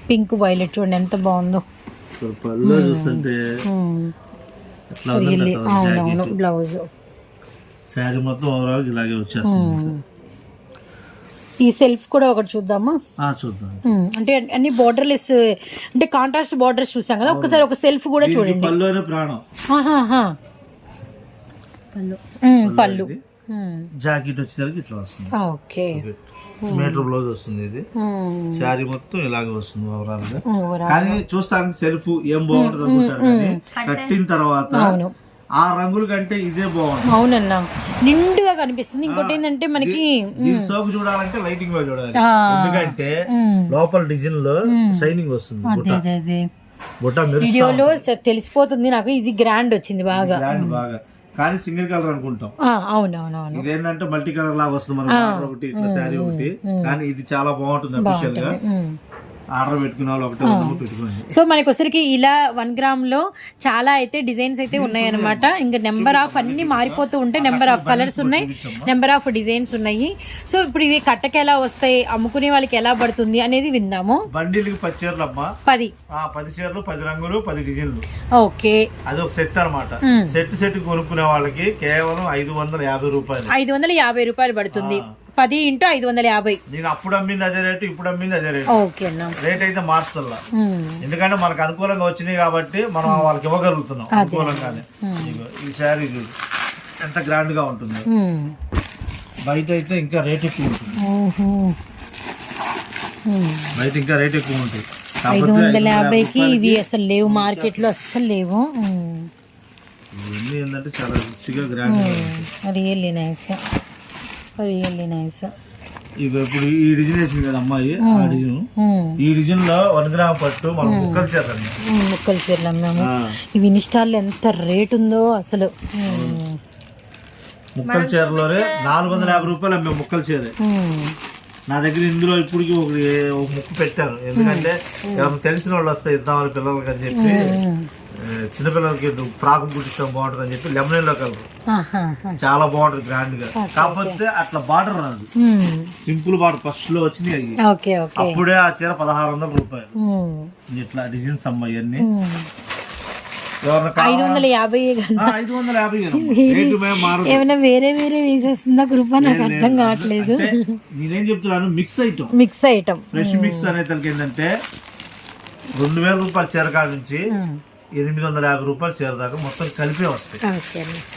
పింక్ వైలెట్ చూడండి ఎంత బాగుందో. పళ్ళు చూస్తుంటే అవునవును. బ్లౌజ్ శారీ మొత్తం ఓవరాల్ ఇలాగే వచ్చేస్తుంది. ఈ సెల్ఫ్ కూడా ఒకటి చూద్దామా? చూద్దాం. అంటే అన్ని బోర్డర్లెస్, అంటే కాంట్రాస్ట్ బోర్డర్స్ చూసాం కదా, ఒకసారి ఒక సెల్ఫ్ కూడా చూడండి. పళ్ళునే ప్రాణం. పళ్ళు జాకెట్ వచ్చేసరికి ఇట్లా వస్తుంది. ఓకే, మీటర్ బ్లౌజ్ వస్తుంది. ఇది శారీ మొత్తం ఇలాగే వస్తుంది ఓవరాల్ గా. కానీ చూస్తానికి సెల్ఫ్ ఏం బాగుంటుంది అనుకుంటారు, కానీ కట్టిన తర్వాత ఆ రంగుల కంటే ఇదే బాగుంటుంది. అవునన్నా, నిండుగా కనిపిస్తుంది. ఇంకోటి ఏంటంటే మనకి సోకు చూడాలంటే లైటింగ్ లో చూడాలి, ఎందుకంటే లోపల డిజైన్ లో షైనింగ్ వస్తుంది. వీడియోలో తెలిసిపోతుంది నాకు, ఇది గ్రాండ్ వచ్చింది బాగా. కానీ సింగిల్ కలర్ అనుకుంటాం. అవునవునవును, ఇదేంటంటే మల్టీ కలర్ లాగా వస్తుంది మనకి. ఒకటి ఇట్లా శారీ ఒకటి, కానీ ఇది చాలా బాగుంటుంది అఫీషియల్ గా. ఆర్డర్ పెట్టుకున్న వాళ్ళు ఒకటే పెట్టుకోండి. సో మనకి వచ్చరికి ఇలా 1 గ్రామ్ లో చాలా అయితే డిజైన్స్ అయితే ఉన్నాయన్నమాట. ఇంకా నెంబర్ ఆఫ్ అన్ని మారిపోతూ ఉంటాయి, నెంబర్ ఆఫ్ కలర్స్ ఉన్నాయి, నెంబర్ ఆఫ్ డిజైన్స్ ఉన్నాయి. సో ఇప్పుడు ఇవి కట్టకి ఎలా వస్తాయి, అమ్ముకునే వాళ్ళకి ఎలా పడుతుంది అనేది విందాము. బండిల్కి 10 చీరలు అమ్మా. 10 చీరలు 10 రంగులు 10 డిజైన్లు. ఓకే, అది ఒక సెట్ అనమాట. సెట్ కొనుక్కునే వాళ్ళకి కేవలం 550 రూపాయలు. 550 రూపాయలు పడుతుంది. 10 × 550. నేను అప్పుడు అమ్మింది అదే రేటు, ఇప్పుడు అమ్మింది అదే రేటు. ఓకే, రేట్ అయితే మార్చల్లా, ఎందుకంటే మనకు అనుకూలంగా వచ్చినాయి కాబట్టి మనం వాళ్ళకి ఇవ్వగలుగుతున్నాం అనుకూలంగానే. ఈ శారీ ఎంత గ్రాండ్ గా ఉంటుంది. బయట అయితే ఇంకా రేట్ ఎక్కువ ఉంటుంది. బయట ఇంకా రేట్ ఎక్కువ ఉంటుంది. 550కి ఇవి అసలు లేవు మార్కెట్ లో, అస్సలు లేవు. ఇవన్నీ ఏంటంటే చాలా రిచ్గా గ్రాండ్ గా ఉంటుంది. Really nice, really nice. ఇవి ఇప్పుడు ఈ డిజైన్ వేసింది కదా అమ్మాయి, ఆ డిజైన్. ఈ డిజైన్ లో 1 గ్రామ్ పట్టు మనం ముక్కలు చీరలు అమ్మాము. ఇవి ఇన్స్టాల్లో ఎంత రేట్ ఉందో అసలు. ముక్కల చీరలోనే 450 రూపాయలు అమ్మే ముక్కల చీర నా దగ్గర. ఇందులో ఇప్పటికి ఒక ముక్క పెట్టాను, ఎందుకంటే ఎవరు తెలిసిన వాళ్ళు వస్తే ఇద్దామని పిల్లలకి అని చెప్పి, చిన్నపిల్లలకి ఫ్రాక్ కుట్టిస్తాం బాగుంటుంది అని చెప్పి లెమన్ ఎల్లో కలర్ చాలా బాగుంటుంది గ్రాండ్ గా. కాకపోతే అట్లా బార్డర్ రాదు, సింపుల్ బార్డర్ ఫస్ట్ లో వచ్చింది అవి. అప్పుడే ఆ చీర 1600 రూపాయలు. ఇట్లా డిజైన్స్ అమ్మాయి అన్ని 550. ఏమైనా వేరే వేరే వేసేస్తుందా కృప, నాకు అర్థం కావట్లేదు. నేనేం చెప్తున్నాను, మిక్స్ ఐటమ్ ఫ్రెష్ మిక్స్ అనేది ఏంటంటే 2000 రూపాయల చీర కాడ నుంచి 850 రూపాయల చీర దాకా మొత్తం కలిపే వస్తాయి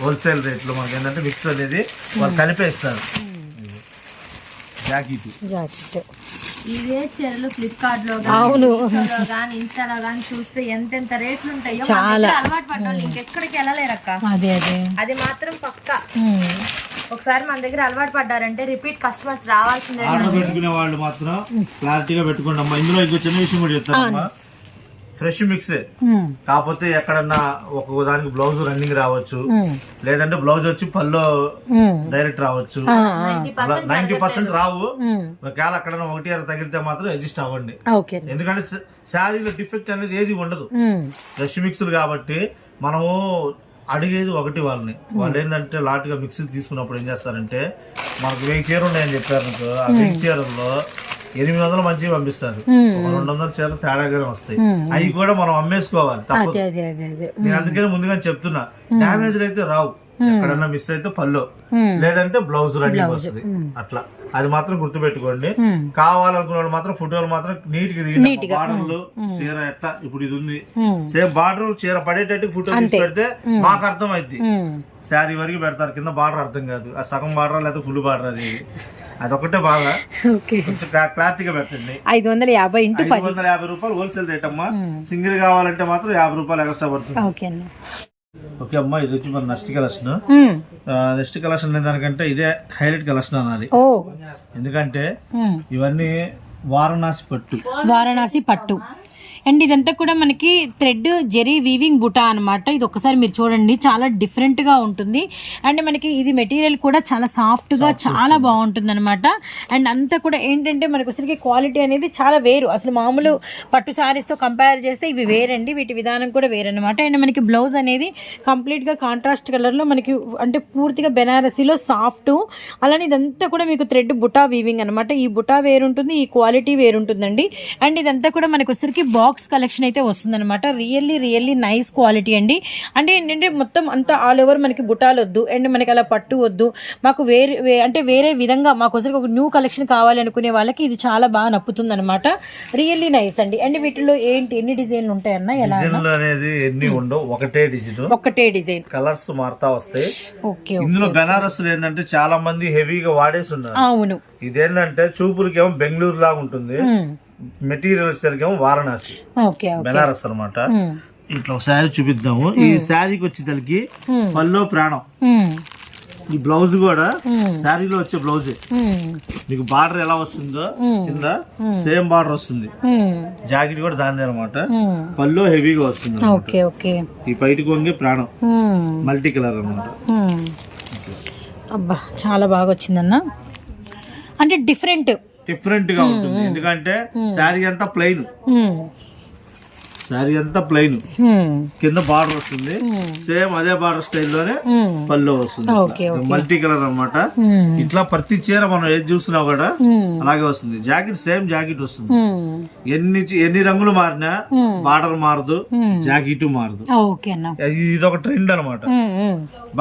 హోల్సేల్ రేట్ లో. మనకి ఏంటంటే మిక్స్ అనేది వాళ్ళు కలిపే ఇస్తారు. జాకెట్ ఇవే చీరలు ఫ్లిప్కార్ట్ లో గానీ ఇన్స్టాలో గానీ చూస్తే ఎంతెంత రేట్లు ఉంటాయో చాలా అలవాటు పడ్డ వాళ్ళు ఇంకెక్కడికి వెళ్ళలేరక్క. అది మాత్రం పక్కా. ఒకసారి మన దగ్గర అలవాటు పడ్డారంటే రిపీట్ కస్టమర్స్ రావాల్సిందే. ఆర్డర్ పెట్టుకునే వాళ్ళు మాత్రం క్లారిటీగా పెట్టుకోండి అమ్మా. ఇందులో ఇంకో చిన్న విషయం కూడా చెప్తానమ్మా, ఫ్రెష్ మిక్సే, కాకపోతే ఎక్కడన్నా ఒక దానికి బ్లౌజ్ రన్నింగ్ రావచ్చు, లేదంటే బ్లౌజ్ వచ్చి పల్లో డైరెక్ట్ రావచ్చు. 90% రావు. ఒకవేళ అక్కడ ఒకటి తగిలితే మాత్రం అడ్జస్ట్ అవ్వండి, ఎందుకంటే శారీలో డిఫెక్ట్ అనేది ఏది ఉండదు. ఫ్రెష్ మిక్స్లు కాబట్టి మనము అడిగేది ఒకటి వాళ్ళని. వాళ్ళు ఏంటంటే లాట్గా మిక్సీ తీసుకున్నప్పుడు ఏం చేస్తారంటే, మనకు 1000 చీరలు ఉన్నాయని చెప్పారు అనుకో, ఆ 1000 చీరల్లో 800 మంచిగా పంపిస్తారు, 200 చీరలు తేడాగానే వస్తాయి. అవి కూడా మనం అమ్మేసుకోవాలి తప్పదు. నేను అందుకని ముందుగా చెప్తున్నా, డ్యామేజ్ అయితే రావు, ఎక్కడన్నా మిస్ అయితే పల్లో లేదంటే బ్లౌజ్ రన్నింగ్ వస్తుంది. అట్లా అది మాత్రం గుర్తు పెట్టుకోండి. కావాలనుకున్న వాళ్ళు మాత్రం ఫోటోలు మాత్రం నీట్ గా దిగి, బార్డర్లు చీర ఎట్లా ఇప్పుడు ఇది ఉంది సేమ్ బార్డర్ చీర పడేటట్టు ఫోటో తీసి పెడితే మాకు అర్థం అయింది. శారీ వరకు పెడతారు, కింద బార్డర్ అర్థం కాదు, ఆ సగం బార్డర్ లేదా ఫుల్ బార్డర్, అదొకటే బాగా క్లారిటీగా పెట్టండి. 550 రూపాయలు హోల్సేల్ రేట్ అమ్మా. సింగిల్ కావాలంటే మాత్రం 50 రూపాయలు ఎక్స్ట్రా పడుతుంది. ఓకే అమ్మా, ఇది వచ్చి మన నెక్స్ట్ కలెక్షన్. నెక్స్ట్ కలెక్షన్ దానికంటే ఇదే హైలైట్ కలెక్షన్ అన్నది. ఎందుకంటే ఇవన్నీ వారణాసి పట్టు అండ్ ఇదంతా కూడా మనకి థ్రెడ్ జెరీ వీవింగ్ బుటా అనమాట. ఇది ఒక్కసారి మీరు చూడండి, చాలా డిఫరెంట్ గా ఉంటుంది. అండ్ మనకి ఇది మెటీరియల్ కూడా చాలా సాఫ్ట్ గా చాలా బాగుంటుంది అనమాట. అండ్ అంతా కూడా ఏంటంటే మనకు అసలుకి క్వాలిటీ అనేది చాలా వేరు, అసలు మామూలు పట్టు సారీస్ తో కంపేర్ చేస్తే ఇవి వేరండి, వీటి విధానం కూడా వేరనమాట. అండ్ మనకి బ్లౌజ్ అనేది కంప్లీట్ గా కాంట్రాస్ట్ కలర్ లో మనకి అంటే పూర్తిగా బెనారసీలో సాఫ్ట్, అలానే ఇదంతా కూడా మీకు థ్రెడ్ బుటా వీవింగ్ అనమాట. ఈ బుటా వేరుంటుంది, ఈ క్వాలిటీ వేరుంటుందండి. అండ్ ఇదంతా కూడా మనకి వచ్చరికి బాక్స్ కలెక్షన్ అయితే వస్తుందన్నమాట. రియల్లీ నైస్ క్వాలిటీ అండి. అంటే ఏంటంటే మొత్తం అంతా ఆల్ ఓవర్ మనకి బుటాలు వద్దు అండ్ మనకి అలా పట్టు వద్దు, మాకు వేరే విధంగా మాకు వచ్చరికి ఒక న్యూ కలెక్షన్ కావాలి అనుకునే వాళ్ళకి ఇది చాలా బాగా నప్పుతుంది అనమాట. రియల్లీ నైస్ అండి. అండ్ వీటిలో ఎన్ని డిజైన్లు ఉంటాయన్నా? ఎలా అనేది ఎన్ని ఉండవు, ఒకటే డిజైన్, కలర్స్ మారుతా వస్తాయి. ఓకే, ఇందులో బెనారస్ ఏంటంటే చాలా మంది హెవీగా వాడేసి ఉన్నారు. అవును, ఇదేంటంటే చూపులకేమో బెంగళూరు లాగా ఉంటుంది, మెటీరియల్ వచ్చేసరికేమో వారణాసి బెనారస్ అనమాట. ఇట్లా ఒక శారీ చూపిద్దాము. ఈ శారీకి వచ్చేసరికి పల్లో ప్రాణం, ఈ బ్లౌజ్ కూడా శారీలో వచ్చే బ్లౌజే. మీకు బార్డర్ ఎలా వస్తుందో కింద సేమ్ బార్డర్ వస్తుంది, జాకెట్ కూడా దాని అనమాట. పల్లో హెవీగా వస్తుంది, ఈ బయటకు వంగే ప్రాణం మల్టీ కలర్ అనమాట. అబ్బా చాలా బాగా వచ్చిందన్న, అంటే డిఫరెంట్ గా ఉంటుంది. ఎందుకంటే శారీ అంతా ప్లెయిన్, కింద బార్డర్ వస్తుంది, సేమ్ అదే బార్డర్ స్టైల్లోనే పల్లో వస్తుంది, మల్టీ కలర్ అన్నమాట. ఇట్లా ప్రతి చీర మనం ఏది చూసినా కూడా అలాగే వస్తుంది. జాకెట్ సేమ్ జాకెట్ వస్తుంది, ఎన్ని రంగులు మారినా బార్డర్ మారదు, జాకెట్ మారదు. ఇది ఒక ట్రెండ్ అనమాట,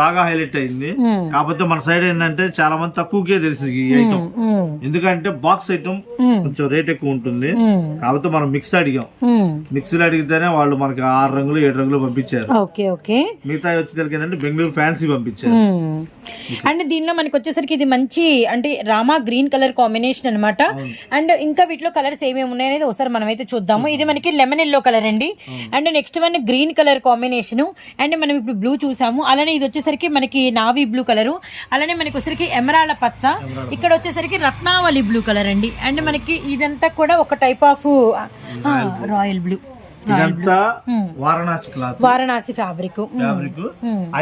బాగా హైలైట్ అయింది. కాకపోతే మన సైడ్ ఏంటంటే చాలా మంది తక్కువకే తెలిసింది ఈ ఐటమ్, ఎందుకంటే బాక్స్ ఐటమ్ కొంచెం రేట్ ఎక్కువ ఉంటుంది. కాకపోతే మనం మిక్స్ అడిగాం, మిక్స్లు అడిగితేనే వాళ్ళు మనకి 6 రంగులు 7 రంగులు పంపించారు. మిగతా వచ్చేసరికి ఏంటంటే బెంగళూరు ఫ్యాన్సీ పంపించారు. అండ్ దీనిలో మనకి వచ్చేసరికి ఇది మంచి అంటే రామా గ్రీన్ కలర్ కాంబినేషన్ అనమాట. అండ్ ఇంకా వీటిలో కలర్స్ ఏమేమి ఉన్నాయనేది ఒకసారి మనం అయితే చూద్దాము. ఇది మనకి లెమన్ ఎల్లో కలర్ అండి. And next one green colour combination. And మనం ఇప్పుడు బ్లూ చూసాము, అలానే ఇది వచ్చేసరికి మనకి నావీ బ్లూ కలర్, అలానే మనకి వచ్చేసరికి ఎమరాల్డ్ పచ్చ, ఇక్కడ వచ్చేసరికి రత్నావళి బ్లూ కలర్ అండి. అండ్ మనకి ఇదంతా కూడా ఒక టైప్ ఆఫ్ రాయల్ బ్లూ, ఇదంతా వారణాసి ఫ్యాబ్రిక్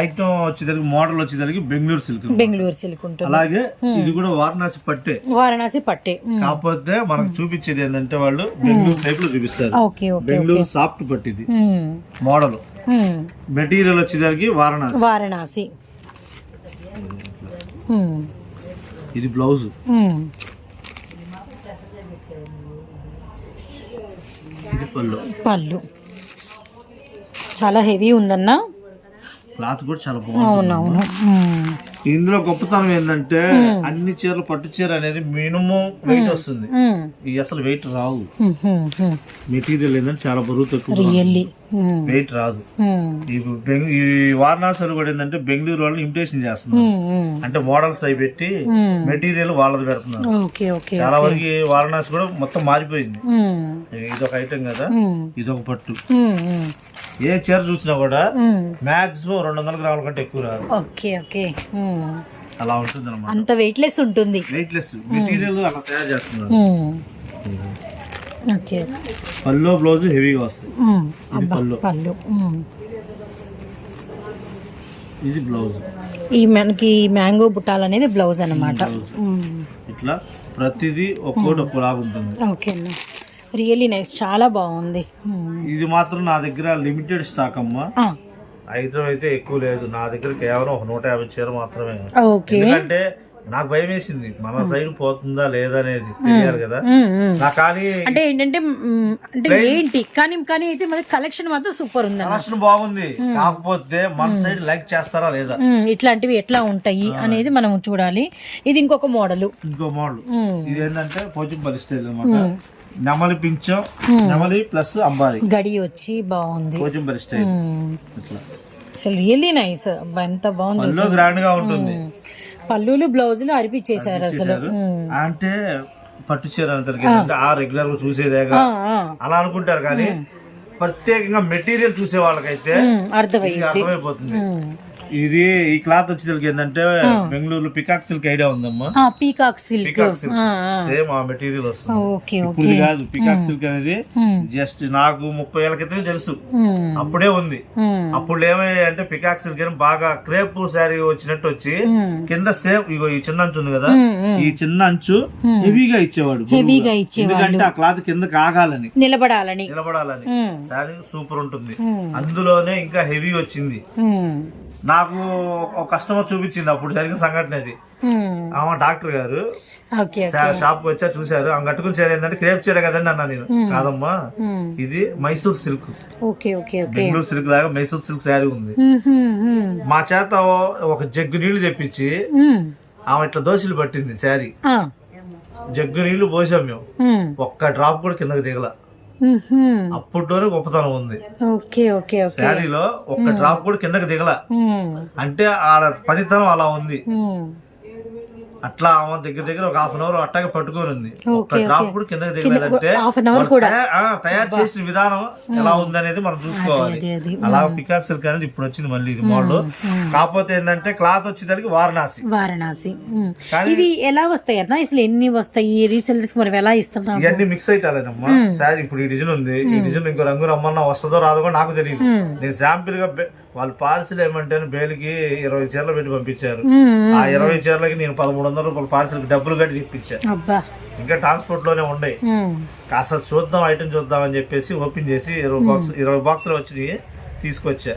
ఐటమ్ వచ్చేసరికి మోడల్ వచ్చేసరికి బెంగళూరు సిల్క్ ఉంటుంది. అలాగే ఇది కూడా వారణాసి పట్టే, కాకపోతే మనకు చూపించేది ఏంటంటే వాళ్ళు బెంగళూరు టైప్ లో చూపిస్తారు. బెంగళూరు సాఫ్ట్ పట్టు ఇది మోడల్. మెటీరియల్ వచ్చేసరికి వారణాసి. ఇది బ్లౌజ్, పళ్ళు చాలా హెవీ ఉందన్న. క్లాత్ కూడా చాలా బాగుంటుంది. అవునవును. ఇందులో గొప్పతనం ఏంటంటే అన్ని చీరలు పట్టు చీర అనేది మినిమం వెయిట్ వస్తుంది, ఈ అసలు వెయిట్ రావు. మెటీరియల్ ఏంటంటే చాలా బరువు తక్కువ, వెయిట్ రాదు. ఈ వారణాసి కూడా ఏంటంటే బెంగళూరు వాళ్ళు ఇమిటేషన్ చేస్తున్నారు, అంటే మోడల్స్ అవి పెట్టి మెటీరియల్ వాళ్ళది పెడుతున్నారు. చాలా వరకు వారణాసి కూడా మొత్తం మారిపోయింది. ఇదొక ఐటెం కదా, ఇదొక పట్టు. ఏ చీర చూసినా కూడా మాక్సిమం 200 గ్రాముల కంటే ఎక్కువ రాదు. అలా ఉంటుంది అన్నమాట. అంత వెయిట్లెస్ ఉంటుంది. వెయిట్లెస్ మెటీరియల్ అలా తయారు చేస్తున్నారు. పల్లో బ్లౌజ్ హెవీగా వస్తాయి. పళ్ళు ఇది బ్లౌజ్. ఈ మనకి మ్యాంగో బుట్టాలు అనేది బ్లౌజ్ అన్నమాట. ఇట్లా ప్రతిదీ ఒక్కోటి ఒక్కోలాగా ఉంటుంది. ఓకే, రియల్లీ నైస్, చాలా బాగుంది. ఇది మాత్రం నా దగ్గర లిమిటెడ్ స్టాక్ అమ్మా, ఐటమ్ అయితే ఎక్కువ లేదు నా దగ్గర, కేవలం ఒక 150 చీర మాత్రమే. ఎందుకంటే నాకు భయం వేసింది మన సైడ్ పోతుందా లేదా అనేది తెలియాలి కదా. కానీ అంటే ఏంటంటే అంటే ఏంటి కానీ అయితే మరి కలెక్షన్ మాత్రం సూపర్ ఉంది, కలెక్షన్ బాగుంది. కాకపోతే మన సైడ్ లైక్ చేస్తారా లేదా, ఇట్లాంటివి ఎట్లా ఉంటాయి అనేది మనం చూడాలి. ఇది ఇంకో మోడల్. ఇది ఏంటంటే పోచంపల్లి స్టైల్ అన్నమాట. నెమలి పించం, నెమలి ప్లస్ అంబారి గడి వచ్చి బాగుంది. పోచంపల్లి స్టైల్ అసలు రియల్లీ నైస్. ఎంత బాగుంది, గ్రాండ్ గా ఉంటుంది. పళ్ళులు బ్లౌజులు అరిపించేశారు అసలు. అంటే పట్టు చీర అంటారు ఆ రెగ్యులర్ గా చూసేదేగా అలా అనుకుంటారు, కానీ ప్రత్యేకంగా మెటీరియల్ చూసే వాళ్ళకైతే అర్థమైపోతుంది. ఇది ఈ క్లాత్ వచ్చేసరికి ఏంటంటే బెంగళూరు పికాక్ సిల్క్ ఐడియా ఉందమ్మా. పీకాక్ సిల్క్ సేమ్ ఆ మెటీరియల్ వస్తుంది. ఇప్పుడు కాదు, పికాక్ సిల్క్ అనేది జస్ట్ నాకు 30 ఏళ్ల క్రితమే తెలుసు, అప్పుడే ఉంది. అప్పుడు ఏమయ్యాయి అంటే పికాక్ సిల్క్ అని బాగా క్రేప్ శారీ వచ్చినట్టు వచ్చి కింద సేమ్ ఇగో ఈ చిన్న అంచు ఉంది కదా, ఈ చిన్న అంచు హెవీగా ఇచ్చేవాడు. ఎందుకంటే ఆ క్లాత్ కింద ఆగాలని, నిలబడాలని శారీ సూపర్ ఉంటుంది. అందులోనే ఇంకా హెవీ వచ్చింది. నాకు ఒక కస్టమర్ చూపించింది అప్పుడు జరిగిన సంఘటన అది. ఆమె డాక్టర్ గారు షాప్ కి వచ్చా చూసారు, ఆమె కట్టుకుని చీర ఏంటంటే క్రేప్ చీర కదండి అన్నా. నేను కాదమ్మా, ఇది మైసూర్ సిల్క్, బెంగళూరు సిల్క్ లాగా మైసూర్ సిల్క్ శారీ ఉంది. మా చేత ఒక జగ్గు నీళ్లు తెప్పించి ఆమె ఇట్లా దోశలు పట్టింది శారీ. జగ్గు నీళ్లు పోసాం మేము, ఒక్క డ్రాప్ కూడా కిందకి దిగల. అప్పట్లోనే గొప్పతనం ఉంది. శారీలో ఒక్క డ్రాప్ కూడా కిందకి దిగల, అంటే ఆ పనితనం అలా ఉంది. అట్లా ఆమె దగ్గర ఒక 1/2 అవర్ అట్టాగే పట్టుకొని ఉంది, ఒక్క డ్రాప్ కూడా కిందకి దిగలేదంటే తయారు చేసిన విధానం ఎలా ఉంది అనేది మనం చూసుకోవాలి. అలా పికాక్ సిల్క్ అనేది ఇప్పుడు వచ్చింది మళ్ళీ ఇది మోడల్. కాకపోతే ఏంటంటే క్లాత్ వచ్చేదానికి వారణాసి. ఇవి ఎలా వస్తాయి అన్న, అసలు ఎన్ని వస్తాయి రీసెల్లర్స్ మరి ఎలా ఇస్తున్నారు? ఇవన్నీ మిక్స్ అయితాలేనమ్మా. సారీ ఇప్పుడు ఈ డిజైన్ ఉంది, ఈ డిజైన్ ఇంకో రంగు రమ్మన్నా వస్తుందో రాదో కూడా నాకు తెలియదు. నేను శాంపిల్ గా వాళ్ళు పార్సిల్ ఏమంటే బేలుకి 20 చీరలు పెట్టి పంపించారు. ఆ 20 చీరలకి నేను 1300 రూపాయలు పార్సిల్ డబ్బులు కట్టి తెప్పించాను. ఇంకా ట్రాన్స్పోర్ట్ లోనే ఉండే. అసలు చూద్దాం ఐటమ్ చూద్దాం అని చెప్పేసి ఓపెన్ చేసి 20 బాక్సులు వచ్చినాయి తీసుకొచ్చా.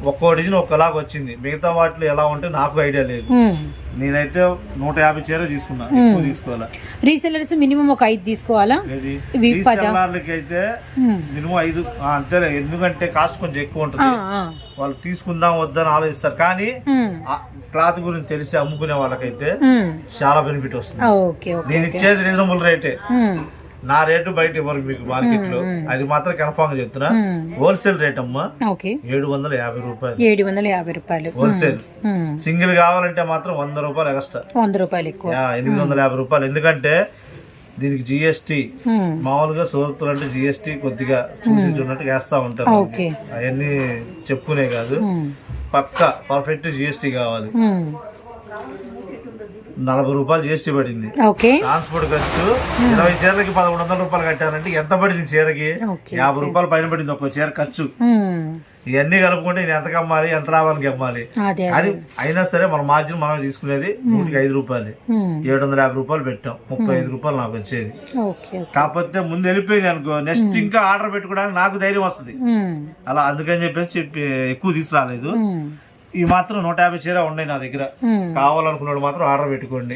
ఒక్కో డిజైన్ ఒక్కలాగా వచ్చింది. మిగతా వాటిలో ఎలా ఉంటే నాకు ఐడియా లేదు. నేనైతే 150 చీర తీసుకున్నా, ఎక్కువ తీసుకోవాలా. రీసెల్లర్స్ మినిమం ఒక 5 తీసుకోవాలా? రీసెల్లర్లకి అయితే మినిమం 5 అంతేలే, ఎందుకంటే కాస్ట్ కొంచెం ఎక్కువ ఉంటుంది. వాళ్ళు తీసుకుందాం వద్దని ఆలోచిస్తారు, కానీ క్లాత్ గురించి తెలిసి అమ్ముకునే వాళ్ళకైతే చాలా బెనిఫిట్ వస్తుంది. నేను ఇచ్చేది రీజనబుల్ రేటే, నా రేటు బయట ఇవ్వరు మీకు మార్కెట్ లో, అది మాత్రం కన్ఫామ్ గా చెప్తున్నా. హోల్సేల్ రేట్ అమ్మా 750 రూపాయలు. 750 రూపాయలు హోల్సేల్. సింగిల్ కావాలంటే మాత్రం 100 రూపాయలు ఎక్స్ట్రా, 100 రూపాయలు ఎక్కువ, 850 రూపాయలు. ఎందుకంటే దీనికి జిఎస్టీ మామూలుగా సూరత్తులు అంటే జిఎస్టీ కొద్దిగా చూసి చూడనట్టు వేస్తా ఉంటారు. అవన్నీ చెప్పుకునే కాదు, పక్క పర్ఫెక్ట్ జిఎస్టీ కావాలి. 40 రూపాయలు జిఎస్టీ పడింది. ట్రాన్స్పోర్ట్ ఖర్చు 20 చీరలకి 1100 రూపాయలు కట్టానంటే ఎంత పడింది చీరకి? 50 రూపాయలు పైన పడింది ఒక్క చీర ఖర్చు. ఇవన్నీ కలుపుకుంటే నేను ఎంత కమ్మాలి, ఎంత లాభానికి అమ్మాలి. కానీ అయినా సరే మన మార్జిన్ మనం తీసుకునేది 105 రూపాయలు. 750 రూపాయలు పెట్టాం, 35 రూపాయలు నాకు వచ్చేది. కాకపోతే ముందు వెళ్ళిపోయింది అనుకో, నెక్స్ట్ ఇంకా ఆర్డర్ పెట్టుకోవడానికి నాకు ధైర్యం వస్తుంది. అలా అందుకని చెప్పేసి ఎక్కువ తీసుకురాలేదు. ఈ మాత్రం 150 చీర ఉన్నాయి నా దగ్గర. కావాలనుకున్నాడు మాత్రం ఆర్డర్ పెట్టుకోండి,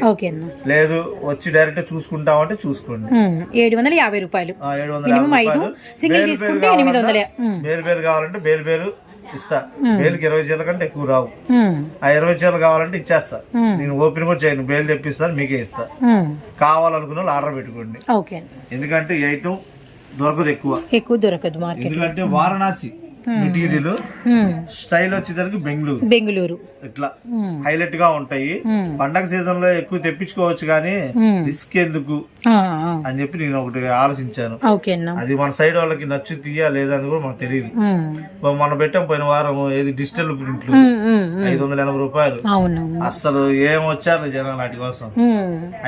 లేదు వచ్చి డైరెక్ట్ చూసుకుంటామంటే చూసుకోండి. 750 రూపాయలు. వేరు వేరు కావాలంటే వేరు ఇస్తా. బేల్కి 20 చీరల కంటే ఎక్కువ రావు. ఆ 20 చీరలు కావాలంటే ఇచ్చేస్తా. నేను ఓపెన్ కూడా చేయను, బేల్ తెప్పిస్తాను, మీకే ఇస్తా. కావాలనుకున్న వాళ్ళు ఆర్డర్ పెట్టుకోండి. ఓకే. ఎందుకంటే ఈ ఐటమ్ దొరకదు, ఎక్కువ దొరకదు మార్కెట్. ఎందుకంటే వారణాసి మెటీరియల్, స్టైల్ వచ్చేసరికి బెంగళూరు ఇట్లా హైలైట్ గా ఉంటాయి. పండగ సీజన్ లో ఎక్కువ తెప్పించుకోవచ్చు కానీ రిస్క్ ఎందుకు అని చెప్పి నేను ఒకటి ఆలోచించాను. అది మన సైడ్ వాళ్ళకి నచ్చుతీయా లేదా అని కూడా మనకు తెలియదు. మనం పెట్టాం పోయిన వారం ఏది డిజిటల్ ప్రింట్లు 580 రూపాయలు. అసలు ఏం వచ్చారు జనాలు వాటి కోసం.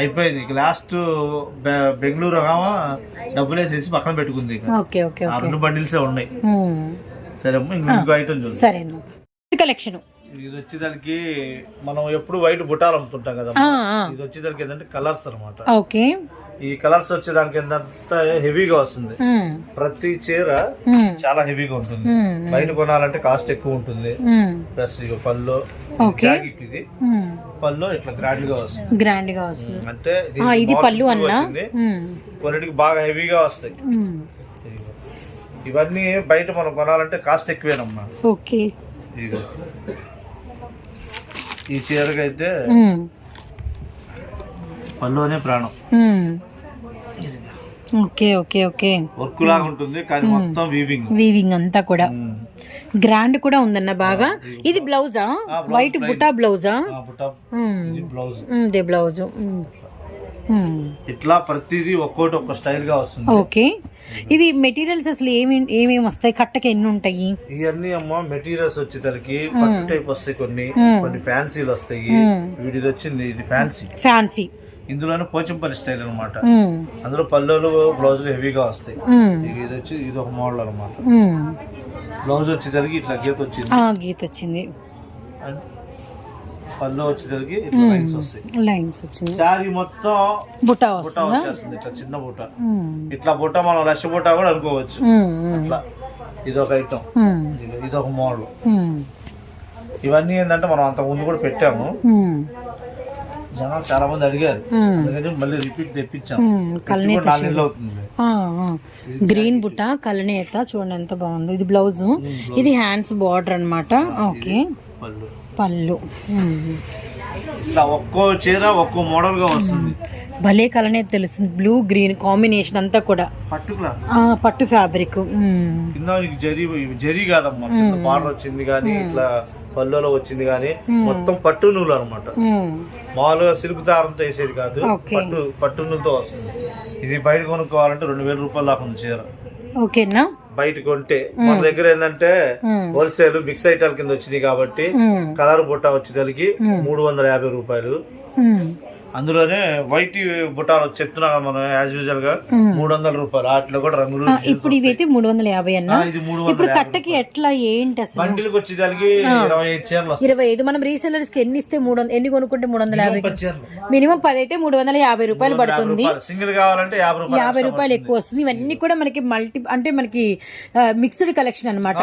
అయిపోయింది ఇక. లాస్ట్ బెంగళూరు డబ్బులు వేసేసి పక్కన పెట్టుకుంది. ఆ 2 బండిల్సే ఉన్నాయి. సరే అమ్మా, ఇంకో ఐటమ్ చూడండి. కలెక్షన్ ఇది వచ్చేదానికి మనం ఎప్పుడు వైట్ బుట్టాలు అమ్ముతుంటాం కదా. ఇది వచ్చేదానికి ఏంటంటే కలర్స్ అనమాట. ఓకే. ఈ కలర్స్ వచ్చేదానికి ఏంటంటే హెవీగా వస్తుంది. ప్రతి చీర చాలా హెవీగా ఉంటుంది. బయట కొనాలంటే కాస్ట్ ఎక్కువ ఉంటుంది. ప్లస్ ఇక పళ్ళు జాకెట్, ఇది పళ్ళు ఇట్లా గ్రాండ్ గా వస్తుంది. అంటే ఇది పళ్ళు అన్నా కొన్నిటికి బాగా హెవీగా వస్తాయి. ఇవన్నీ బయట మనం కొనాలంటే కాస్ట్ ఎక్కువేనమ్మా. ఓకే. ఈ చీరకైతే పళ్ళు అనే ప్రాణం. Okay okay okay. వర్క్ లాగా ఉంటుంది కానీ మొత్తం వీవింగ్ అంతా కూడా గ్రాండ్ కూడా ఉందన్న బాగా. ఇది బ్లౌజా? వైట్ బుటా బ్లౌజా? బ్లౌజ్. ఇట్లా ప్రతిదీ ఒక్కోటి ఒక్క స్టైల్ గా వస్తుంది. ఓకే. ఇవి మెటీరియల్స్ అసలు ఏమేమి వస్తాయి? కట్టకి ఎన్ని ఉంటాయి? ఇవన్నీ అమ్మ మెటీరియల్స్ వచ్చేసరికి పట్టు టైప్ వస్తాయి, కొన్ని ఫ్యాన్సీలు వస్తాయి. వీటిది వచ్చింది ఇది ఫ్యాన్సీ. ఇందులోనే పోచంపల్లి స్టైల్ అనమాట. అందులో పల్లెలు బ్లౌజులు హెవీగా వస్తాయి. ఇది వచ్చి ఇది ఒక మోడల్ అనమాట. బ్లౌజ్ వచ్చేసరికి ఇట్లా గీత వచ్చింది. పళ్ళు వచ్చేసరికి లైన్స్ వస్తాయి. శారీ మొత్తం బుటా వచ్చేస్తుంది. ఇట్లా చిన్న బుట్ట, ఇట్లా బుట్ట మనం రష్ బుట్ట కూడా అనుకోవచ్చు. అట్లా ఇది ఒక ఐటమ్, ఇది ఒక మోడల్. ఇవన్నీ ఏంటంటే మనం అంత ముందు కూడా పెట్టాము. జనాలు చాలా మంది అడిగారు, అందుకని మళ్ళీ రిపీట్ తెప్పించాము. గ్రీన్ బుట్ట కలనేత చూడండి ఎంత బాగుంది. ఇది బ్లౌజ్, ఇది హ్యాండ్స్ బార్డర్ అన్నమాట. ఓకే. పళ్ళు ఇట్లా ఒక్కో చీర ఒక్కో మోడల్ గా వస్తుంది. భలే కలనే తెలుస్తుంది. బ్లూ గ్రీన్ కాంబినేషన్ అంతా కూడా పట్టు ఫ్యాబ్రిక్. జరీ కాదమ్మా, బార్డర్ వచ్చింది కానీ ఇట్లా పళ్ళులో వచ్చింది కానీ మొత్తం పట్టు నూలు అనమాట. మామూలుగా సిల్క్ దారంతో వేసేది కాదు, పట్టు నూలుతో వస్తుంది. ఇది బయట కొనుక్కోవాలంటే 2000 రూపాయలు దాకా ఉంది చీర. ఓకేనా? బయట కొంటే మన దగ్గర ఏంటంటే హోల్సేల్ మిక్స్ ఐటాల కింద వచ్చింది కాబట్టి కలర్ బుట్ట వచ్చేసరికి 350 రూపాయలు. అందులోనే వైట్ బుట్టాలు చెప్తున్నా మనం యాజ్ యూజువల్ గా 300 రూపాయలు. వాటిలో కూడా రంగులు. ఇప్పుడు ఇవైతే 350 అన్న. ఇప్పుడు కట్టకి ఎట్లా ఏంటి అసలు? బండిల్కి వచ్చేదానికి 25 చీరలు. 25 మనం రీసెల్లర్స్ కి ఎన్ని ఇస్తే 300, ఎన్ని కొనుక్కుంటే 350? మినిమం 10 అయితే 350 రూపాయలు పడుతుంది. సింగిల్ కావాలంటే 50 రూపాయలు ఎక్కువ వస్తుంది. ఇవన్నీ కూడా మనకి అంటే మనకి మిక్స్డ్ కలెక్షన్ అనమాట.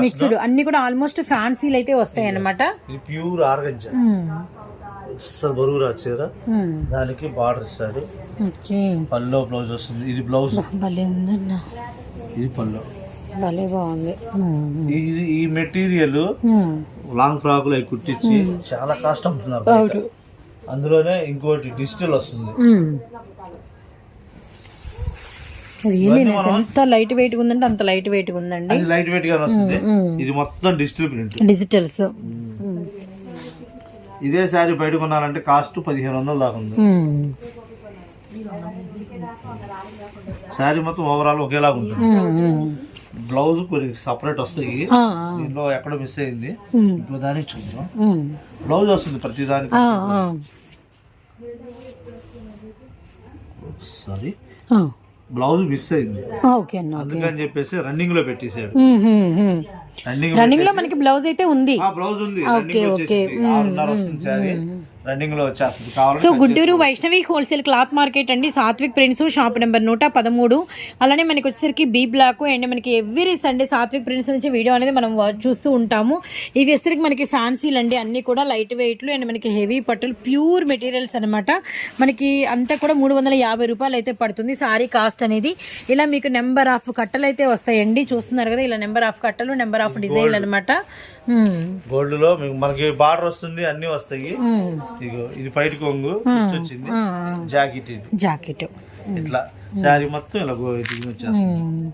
మిక్స్డ్ అన్ని కూడా ఆల్మోస్ట్ ఫ్యాన్సీలు అయితే వస్తాయి అనమాట. ప్యూర్ ఆర్గంజా, అస్సలు బరువు రా చీర. దానికి బార్డర్ ఇస్తాడు. పల్లో బ్లౌజ్ వస్తుంది. ఇది బ్లౌజ్ భలే ఉందన్న. ఇది పల్లో భలే బాగుంది. ఈ మెటీరియల్ లాంగ్ ఫ్రాక్ లో కుట్టించి చాలా కాస్ట్ అమ్ముతున్నారు. అందులోనే ఇంకోటి డిజిటల్ వస్తుంది. ఎంత లైట్ వెయిట్ ఉందంటే అంత లైట్ వెయిట్ ఉందండి. లైట్ వెయిట్ గా వస్తుంది. ఇది మొత్తం డిజిటల్ ప్రింట్, డిజిటల్స్. ఇదే శారీ బయట కొనాలంటే కాస్ట్ 1500 దాకా ఉంది. శారీ మొత్తం ఓవరాల్ ఒకేలాగా ఉంటుంది. బ్లౌజ్ కొన్ని సపరేట్ వస్తాయి. దీంట్లో ఎక్కడ మిస్ అయింది ఇప్పుడు దానికి చూద్దాం. బ్లౌజ్ వస్తుంది ప్రతి దానికి. సారీ, బ్లౌజ్ మిస్ అయింది. అందుకని చెప్పేసి రన్నింగ్ లో పెట్టేసాడు. రన్నింగ్ లో మనకి బ్లౌజ్ అయితే ఉంది. బ్లౌజ్ ఉంది. 6:30 వస్తుంది శారీ. రన్నింగ్ లో వచ్చేస్తుంది కావాలి. So Guntur Vaishnavi wholesale cloth market అండి, సాత్విక్ ప్రింట్స్, షాప్ నెంబర్ 113. అలానే మనకి వచ్చేసరికి బి బ్లాక్ అండ్ మనకి ఎవ్రీ సండే సాత్విక్ ప్రింట్స్ నుంచి వీడియో అనేది మనం చూస్తూ ఉంటాము. ఇవి వచ్చేసరికి మనకి ఫ్యాన్సీలు అండి, అన్ని కూడా లైట్ వెయిట్లు అండ్ మనకి హెవీ పట్టులు, ప్యూర్ మెటీరియల్స్ అనమాట. మనకి అంతా కూడా 350 రూపాయలు అయితే పడుతుంది సారీ కాస్ట్ అనేది. ఇలా మీకు నెంబర్ ఆఫ్ కట్టలు అయితే వస్తాయండి, చూస్తున్నారు కదా, ఇలా నెంబర్ ఆఫ్ కట్టలు, నెంబర్ ఆఫ్ డిజైన్లు అనమాట. గోల్డ్ లో మనకి బార్డర్ వస్తుంది, అన్ని వస్తాయి. ఇగో ఇది పైటి కొంగు వచ్చింది, జాకెట్ ఇది జాకెట్, ఇట్లా శారీ మొత్తం ఇలా వచ్చేస్తుంది.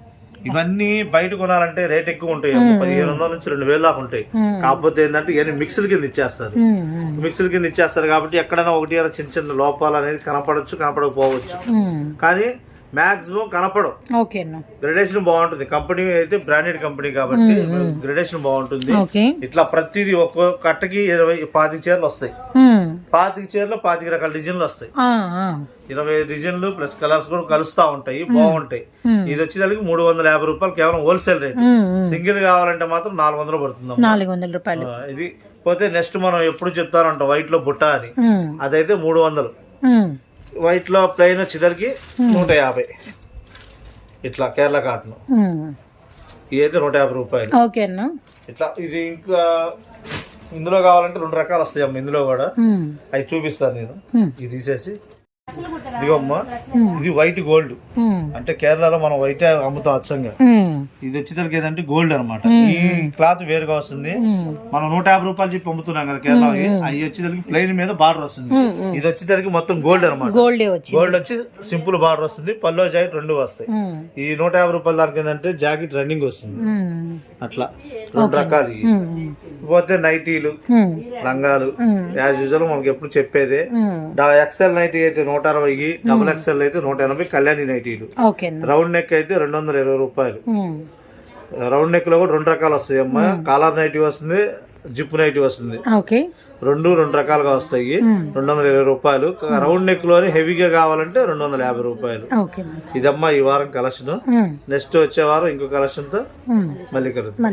ఇవన్నీ బయట కొనాలంటే రేట్ ఎక్కువ ఉంటాయి, 1500 నుంచి 2000 దాకా ఉంటాయి. కాకపోతే ఏంటంటే ఇవన్నీ మిక్స్డ్ కింద ఇచ్చేస్తారు, మిక్స్డ్ కింద ఇచ్చేస్తారు కాబట్టి ఎక్కడైనా ఒకటి చిన్న చిన్న లోపాలు అనేది కనపడచ్చు, కనపడకపోవచ్చు, కానీ మాక్సిమం కనపడం. గ్రేడేషన్ బాగుంటుంది. కంపెనీ అయితే బ్రాండెడ్ కంపెనీ కాబట్టి గ్రేడేషన్ బాగుంటుంది. ఇట్లా ప్రతిదీ ఒక్కో కట్టకి 25 చీరలు వస్తాయి. 25 చీరలు 25 రకాల డిజైన్లు వస్తాయి. 20 డిజైన్లు ప్లస్ కలర్స్ కూడా కలుస్తా ఉంటాయి, బాగుంటాయి. ఇది వచ్చేసరికి 350 రూపాయలు కేవలం హోల్సేల్ రేట్. సింగిల్ కావాలంటే మాత్రం 400 పడుతుంది, 400 రూపాయలు. ఇది పోతే నెక్స్ట్ మనం ఎప్పుడు చెప్తానంటాం వైట్ లో బుట్ట అని, అదైతే 300. వైట్ లో ప్లెయిన్ వచ్చేసరికి 150. ఇట్లా కేరళ కాటన్ ఇదైతే 150 రూపాయలు. ఇట్లా ఇది ఇంకా ఇందులో కావాలంటే 2 రకాలు వస్తాయి అమ్మ, ఇందులో కూడా అవి చూపిస్తాను నేను. ఇది తీసేసి ఇదిగోమ్మా, ఇది వైట్ గోల్డ్ అంటే కేరళలో మనం వైట్ అమ్ముతాం అచ్చంగా. ఇది వచ్చేసరికి ఏంటంటే గోల్డ్ అనమాట. ఈ క్లాత్ వేరుగా వస్తుంది. మనం 150 రూపాయలు చెప్పి అమ్ముతున్నాం కదా కేరళ, అవి వచ్చేసరికి ప్లెయిన్ మీద బార్డర్ వస్తుంది. ఇది వచ్చేసరికి మొత్తం గోల్డ్ అనమాట. గోల్డ్ వచ్చి సింపుల్ బార్డర్ వస్తుంది, పల్లో జాకెట్ 2 వస్తాయి. ఈ 150 రూపాయల దానికి ఏంటంటే జాకెట్ రన్నింగ్ వస్తుంది. అట్లా 2 రకాలు. పోతే నైటీలు, లంగాలు యాజ్ యూజువల్ మనకి ఎప్పుడు చెప్పేదే. ఎక్సెల్ నైటీ అయితే 160, డబుల్ ఎక్సెల్ అయితే 180 కళ్యాణి నైటీలు. రౌండ్ నెక్ అయితే 220 రూపాయలు. రౌండ్ నెక్ లో కూడా 2 రకాలు వస్తాయి అమ్మ. కాలర్ నైటీ వస్తుంది, జిప్ నైటీ వస్తుంది. 2 రకాలుగా వస్తాయి. 220 రూపాయలు. రౌండ్ నెక్ లోనే హెవీగా కావాలంటే 250 రూపాయలు. ఇదమ్మా ఈ వారం కలెక్షన్. నెక్స్ట్ వచ్చే వారం ఇంకో కలెక్షన్ తో మళ్ళీ కలుద్దాం.